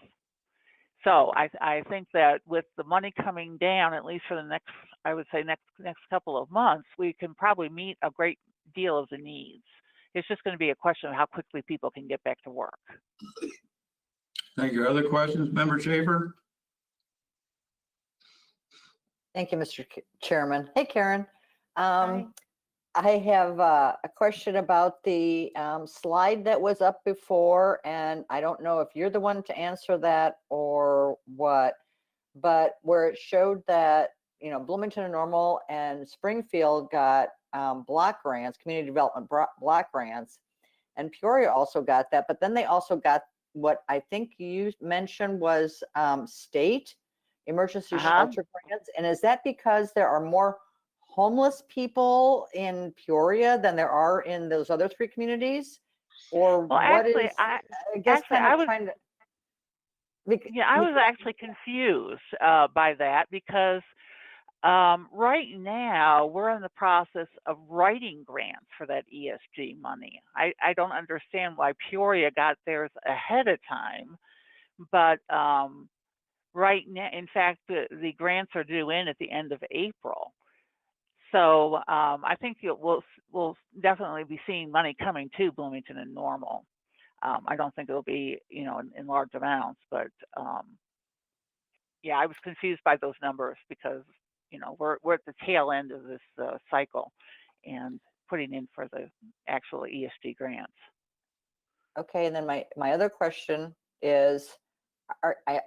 So I think that with the money coming down, at least for the next couple of months, we can probably meet a great deal of the needs. It's just going to be a question of how quickly people can get back to work. Thank you. Other questions, Member Schaefer? Thank you, Mr. Chairman. Hey, Karen. Hi. I have a question about the slide that was up before, and I don't know if you're the one to answer that or what, but where it showed that, Bloomington and Normal and Springfield got block grants, community development block grants, and Peoria also got that, but then they also got what I think you mentioned was state emergency shelter grants. And is that because there are more homeless people in Peoria than there are in those other three communities? Or well, what actually, is, I guess I was actually confused by that, because right now we're in the process of writing grants for that ESG money. I don't understand why Peoria got theirs ahead of time, but right now, in fact, the grants are due in at the end of April. So I think we'll definitely be seeing money coming to Bloomington and Normal. I don't think it'll be, in large amounts, but yeah, I was confused by those numbers because, we're at the tail end of this cycle and putting in for the actual ESG grants. Okay, and then my other question is,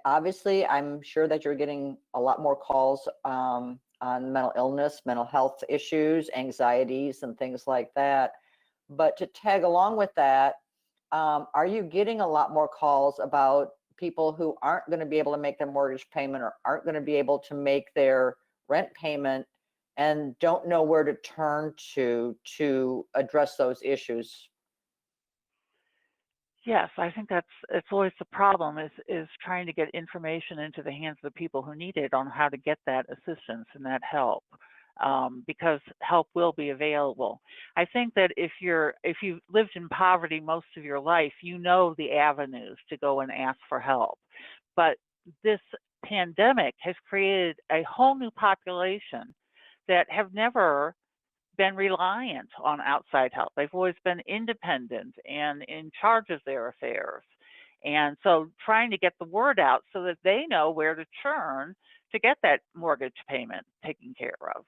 obviously, I'm sure that you're getting a lot more calls on mental illness, mental health issues, anxieties, and things like that. But to tag along with that, are you getting a lot more calls about people who aren't going to be able to make their mortgage payment or aren't going to be able to make their rent payment and don't know where to turn to address those issues. Yes, I think it's always the problem is trying to get information into the hands of the people who need it on how to get that assistance and that help, because help will be available. I think that if you've lived in poverty most of your life, you know the avenues to go and ask for help. But this pandemic has created a whole new population that have never been reliant on outside help. They've always been independent and in charge of their affairs. And so trying to get the word out so that they know where to turn to get that mortgage payment taken care of.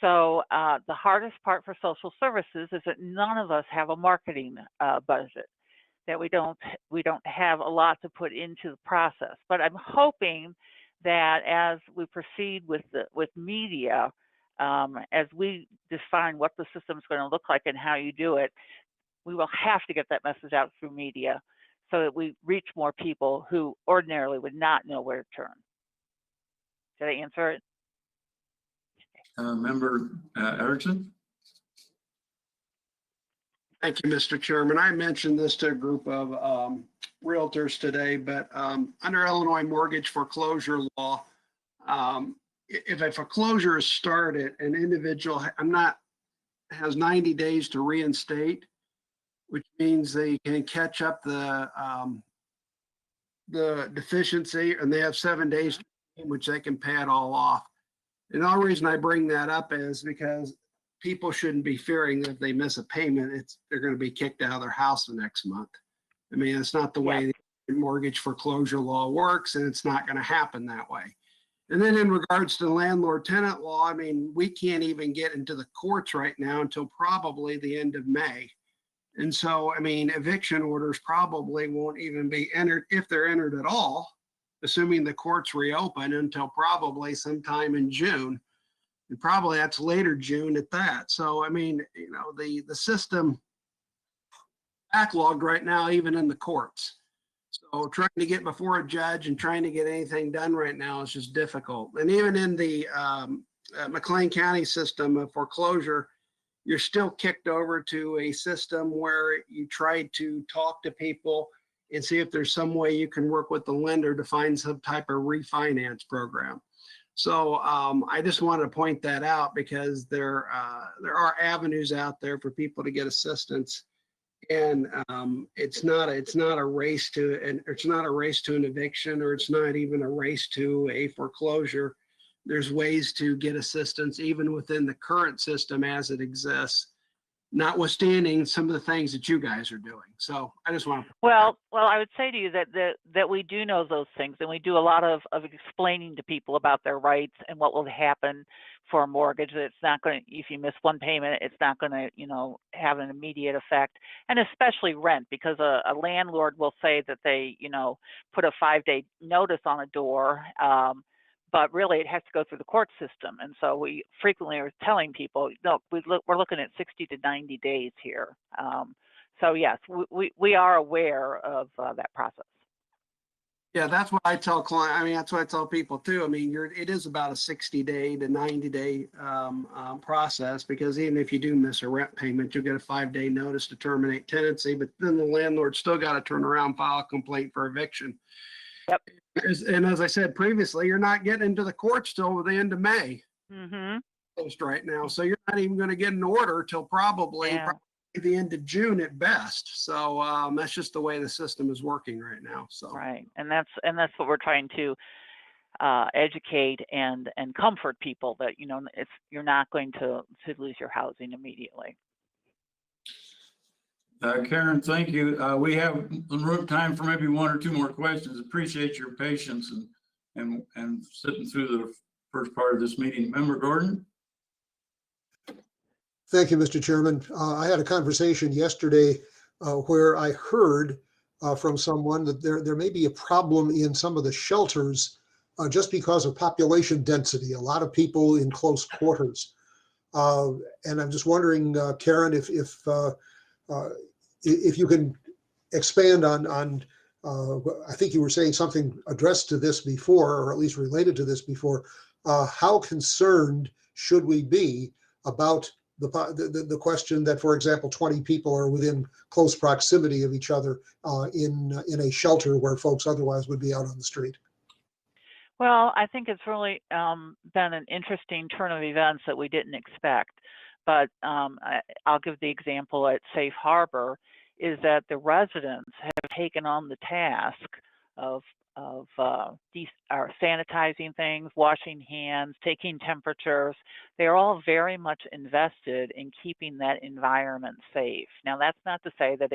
So the hardest part for social services is that none of us have a marketing budget, that we don't have a lot to put into the process. But I'm hoping that as we proceed with media, as we define what the system is going to look like and how you do it, we will have to get that message out through media so that we reach more people who ordinarily would not know where to turn. Did I answer it? Member Erickson? Thank you, Mr. Chairman. I mentioned this to a group of realtors today, but under Illinois mortgage foreclosure law, if a foreclosure is started, an individual has 90 days to reinstate, which means they can catch up the deficiency, and they have 7 days, which they can pay it all off. And the only reason I bring that up is because people shouldn't be fearing that if they miss a payment, they're going to be kicked out of their house the next month. I mean, it's not the way the mortgage foreclosure law works, and it's not going to happen that way. And then in regards to the landlord-tenant law, I mean, we can't even get into the courts right now until probably the end of May. And so, I mean, eviction orders probably won't even be entered, if they're entered at all, assuming the courts reopen, until probably sometime in June. And probably that's later June at that. So, I mean, you know, the system backlogged right now, even in the courts. So trying to get before a judge and trying to get anything done right now is just difficult. And even in the McLean County system of foreclosure, you're still kicked over to a system where you try to talk to people and see if there's some way you can work with the lender to find some type of refinance program. So I just wanted to point that out, because there are avenues out there for people to get assistance. And it's not a race to an eviction, or it's not even a race to a foreclosure. There's ways to get assistance even within the current system as it exists, notwithstanding some of the things that you guys are doing. So I just want to. Well, I would say to you that we do know those things, and we do a lot of explaining to people about their rights and what will happen for a mortgage. That it's not going to, if you miss one payment, it's not going to, you know, have an immediate effect, and especially rent, because a landlord will say that they, you know, put a 5-day notice on a door. But really, it has to go through the court system. And so we frequently are telling people, no, we're looking at 60 to 90 days here. So yes, we are aware of that process. Yeah, that's what I tell clients. I mean, that's what I tell people too. I mean, it is about a 60-day to 90-day process, because even if you do miss a rent payment, you'll get a 5-day notice to terminate tenancy, but then the landlord still got to turn around and file a complaint for eviction. Yep. And as I said previously, you're not getting into the courts till the end of May. Mm-hmm. Right now, so you're not even going to get an order till probably the end of June at best. So that's just the way the system is working right now. So right, and that's what we're trying to educate and comfort people, that, you know, you're not going to lose your housing immediately. Karen, thank you. We have time for maybe one or two more questions. Appreciate your patience and sitting through the first part of this meeting. Member Gordon? Thank you, Mr. Chairman. I had a conversation yesterday where I heard from someone that there may be a problem in some of the shelters just because of population density, a lot of people in close quarters. And I'm just wondering, Karen, if you can expand on I think you were saying something addressed to this before, or at least related to this before. How concerned should we be about the question that, for example, 20 people are within close proximity of each other in a shelter where folks otherwise would be out on the street? Well, I think it's really been an interesting turn of events that we didn't expect. But I'll give the example at Safe Harbor is that the residents have taken on the task of sanitizing things, washing hands, taking temperatures. They're all very much invested in keeping that environment safe. Now, that's not to say that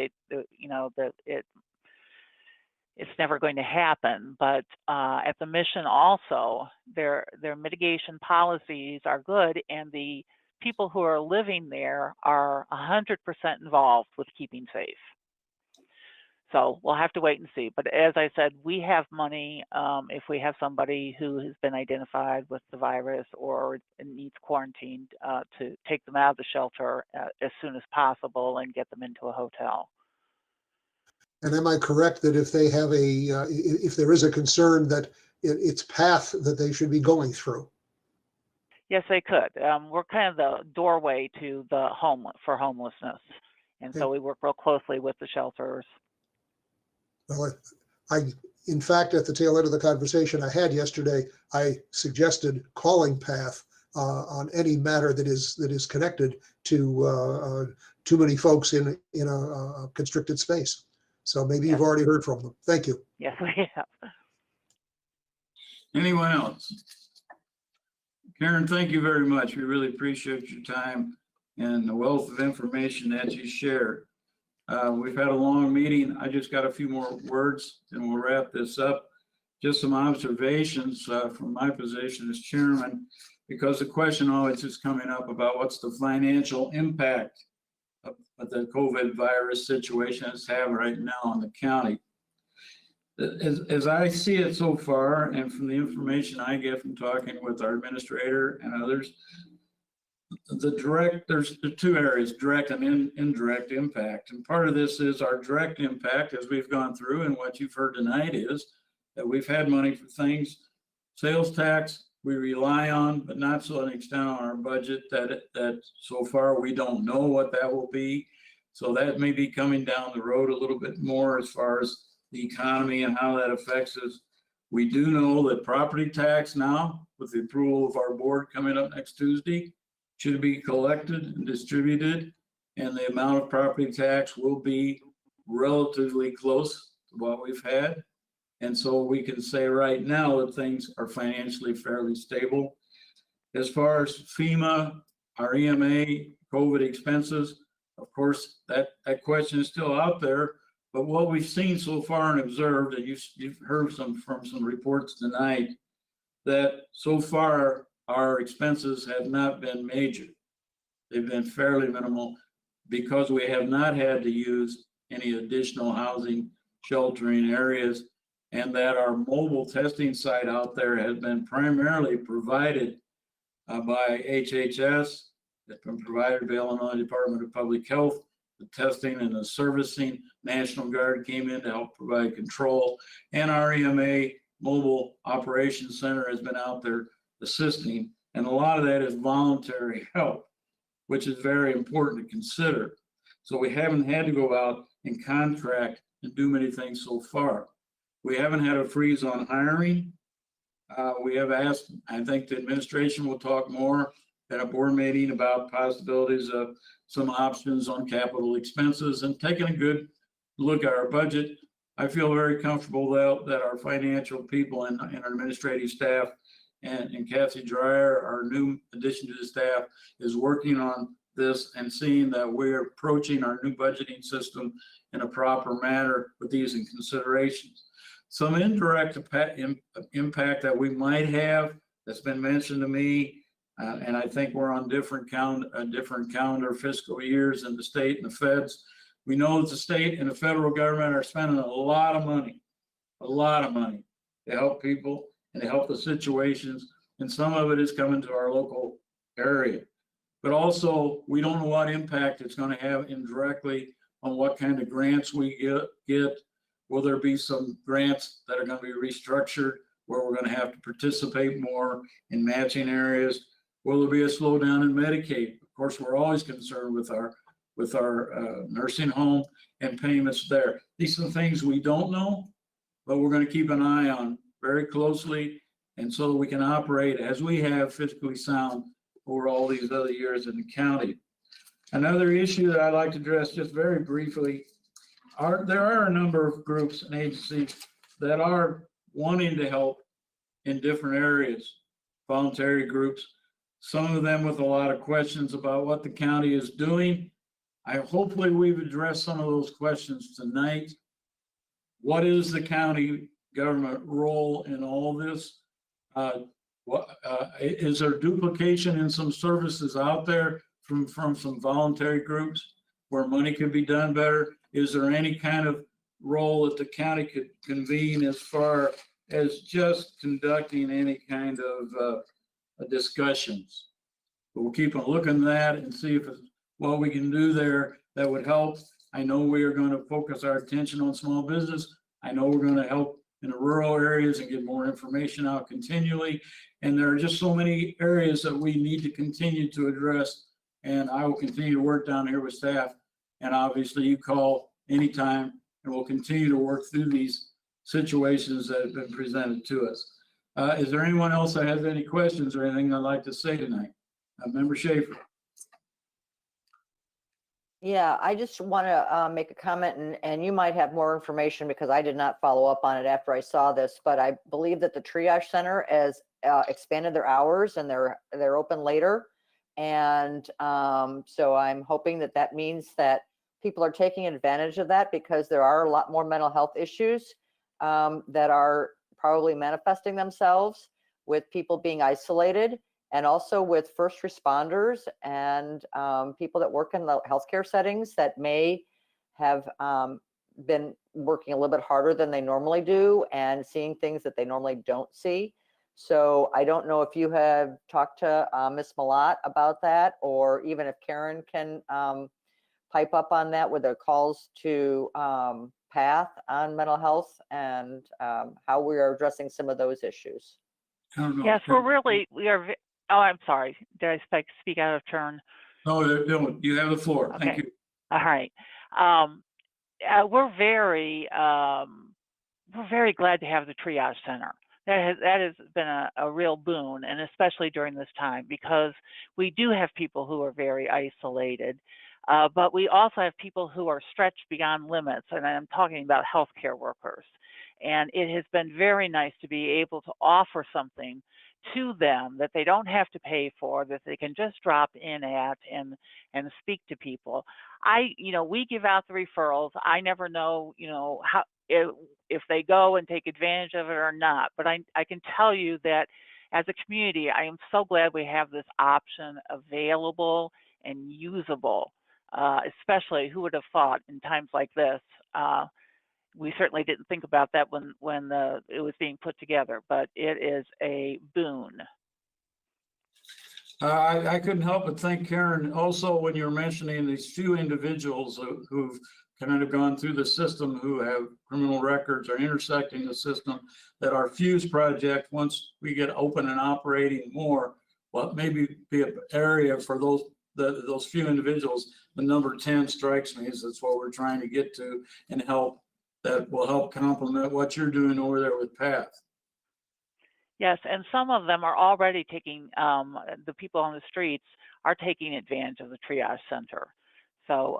it's never going to happen, but at the Mission also, their mitigation policies are good, and the people who are living there are 100% involved with keeping safe. So we'll have to wait and see. But as I said, we have money if we have somebody who has been identified with the virus or needs quarantined to take them out of the shelter as soon as possible and get them into a hotel. And am I correct that if they have if there is a concern that it's path that they should be going through? Yes, they could. We're kind of the doorway to the homelessness. And so we work real closely with the shelters. Well, in fact, at the tail end of the conversation I had yesterday, I suggested calling PATH on any matter that is connected to too many folks in a constricted space. So maybe you've already heard from them. Thank you. Yes, we have. Anyone else? Karen, thank you very much. We really appreciate your time and the wealth of information that you shared. We've had a long meeting. I just got a few more words and we'll wrap this up. Just some observations from my position as chairman, because the question always is coming up about what's the financial impact of the COVID virus situation is having right now on the county. As I see it so far, and from the information I get from talking with our administrator and others, there's the two areas, direct and indirect impact. And part of this is our direct impact, as we've gone through, and what you've heard tonight is that we've had money for things. Sales tax, we rely on, but not to an extent on our budget that so far we don't know what that will be. So that may be coming down the road a little bit more as far as the economy and how that affects us. We do know that property tax now, with the approval of our board coming up next Tuesday, should be collected and distributed, and the amount of property tax will be relatively close to what we've had. And so we can say right now that things are financially fairly stable. As far as FEMA, our EMA, COVID expenses, of course, that question is still out there. But what we've seen so far and observed, and you've heard from some reports tonight, that so far our expenses have not been major. They've been fairly minimal because we have not had to use any additional housing sheltering areas, and that our mobile testing site out there has been primarily provided by HHS. It's been provided by Illinois Department of Public Health. The testing and the servicing, National Guard came in to help provide control, and our EMA Mobile Operations Center has been out there assisting. And a lot of that is voluntary help, which is very important to consider. So we haven't had to go out and contract and do many things so far. We haven't had a freeze on hiring. We have asked, I think the administration will talk more at a board meeting about possibilities of some options on capital expenses and taking a good look at our budget. I feel very comfortable that our financial people and our administrative staff and Kathy Dreyer, our new addition to the staff, is working on this and seeing that we're approaching our new budgeting system in a proper manner with these in considerations. Some indirect impact that we might have that's been mentioned to me, and I think we're on different calendar fiscal years in the state and the feds. We know that the state and the federal government are spending a lot of money to help people and to help the situations. And some of it is coming to our local area. But also, we don't know what impact it's going to have indirectly on what kind of grants we get. Will there be some grants that are going to be restructured where we're going to have to participate more in matching areas? Will there be a slowdown in Medicaid? Of course, we're always concerned with our nursing home and payments there. These are the things we don't know, but we're going to keep an eye on very closely, and so that we can operate as we have fiscally sound over all these other years in the county. Another issue that I'd like to address just very briefly there are a number of groups and agencies that are wanting to help in different areas, voluntary groups, some of them with a lot of questions about what the county is doing. Hopefully we've addressed some of those questions tonight. What is the county government role in all this? Is there duplication in some services out there from some voluntary groups where money could be done better? Is there any kind of role that the county could convene as far as just conducting any kind of discussions? But we'll keep on looking at that and see if it's what we can do there that would help. I know we are going to focus our attention on small business. I know we're going to help in the rural areas and get more information out continually. And there are just so many areas that we need to continue to address. And I will continue to work down here with staff. And obviously you call anytime, and we'll continue to work through these situations that have been presented to us. Is there anyone else that has any questions or anything I'd like to say tonight? Member Schaefer. Yeah, I just want to make a comment, and you might have more information because I did not follow up on it after I saw this, but I believe that the triage center has expanded their hours and they're open later. And so I'm hoping that that means that people are taking advantage of that, because there are a lot more mental health issues that are probably manifesting themselves with people being isolated, and also with first responders and people that work in the healthcare settings that may have been working a little bit harder than they normally do and seeing things that they normally don't see. So I don't know if you have talked to Ms. Malat about that, or even if Karen can pipe up on that with the calls to PATH on mental health and how we are addressing some of those issues. Yes, we are. Oh, I'm sorry. Did I speak out of turn? No, you have the floor. Okay. Thank you. All right. We're very glad to have the triage center. That has been a real boon, and especially during this time, because we do have people who are very isolated, but we also have people who are stretched beyond limits, and I'm talking about healthcare workers. And it has been very nice to be able to offer something to them that they don't have to pay for, that they can just drop in at and speak to people. We give out the referrals. I never know, how if they go and take advantage of it or not. But I can tell you that as a community, I am so glad we have this option available and usable, especially who would have thought in times like this. We certainly didn't think about that when it was being put together, but it is a boon. I couldn't help but think, Karen, also when you're mentioning these few individuals who've kind of gone through the system, who have criminal records or intersecting the system, that our Fuse project, once we get open and operating more, well, maybe be an area for those few individuals. The number 10 strikes me as that's what we're trying to get to, and help. That will help complement what you're doing over there with PATH. Yes, and some of them are already taking, the people on the streets are taking advantage of the triage center. So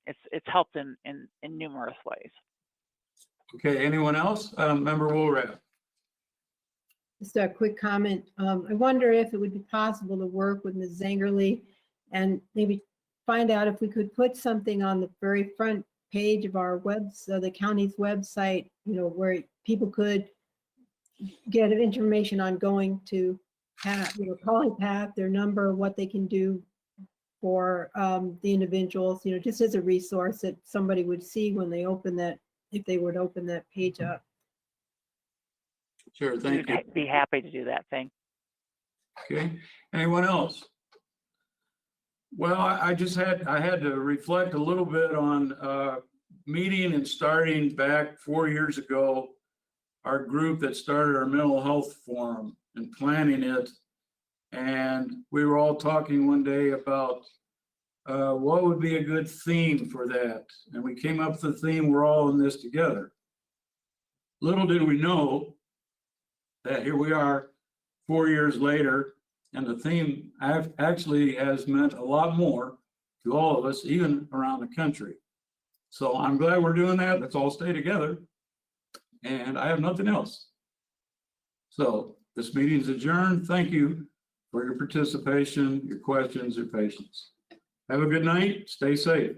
it's helped in numerous ways. Okay, anyone else? Member Woolrath. Just a quick comment. I wonder if it would be possible to work with Ms. Zangerly and maybe find out if we could put something on the very front page of our the county's website, where people could get information on going to PATH, calling PATH, their number, what they can do for the individuals, just as a resource that somebody would see when they open that, if they would open that page up. Sure, thank you. Be happy to do that thing. Okay, anyone else? Well, I had to reflect a little bit on meeting and starting back 4 years ago, our group that started our mental health forum and planning it. And we were all talking one day about what would be a good theme for that. And we came up with the theme, we're all in this together. Little did we know that here we are 4 years later, and the theme actually has meant a lot more to all of us, even around the country. So I'm glad we're doing that. Let's all stay together. And I have nothing else. So this meeting is adjourned. Thank you for your participation, your questions, your patience. Have a good night. Stay safe.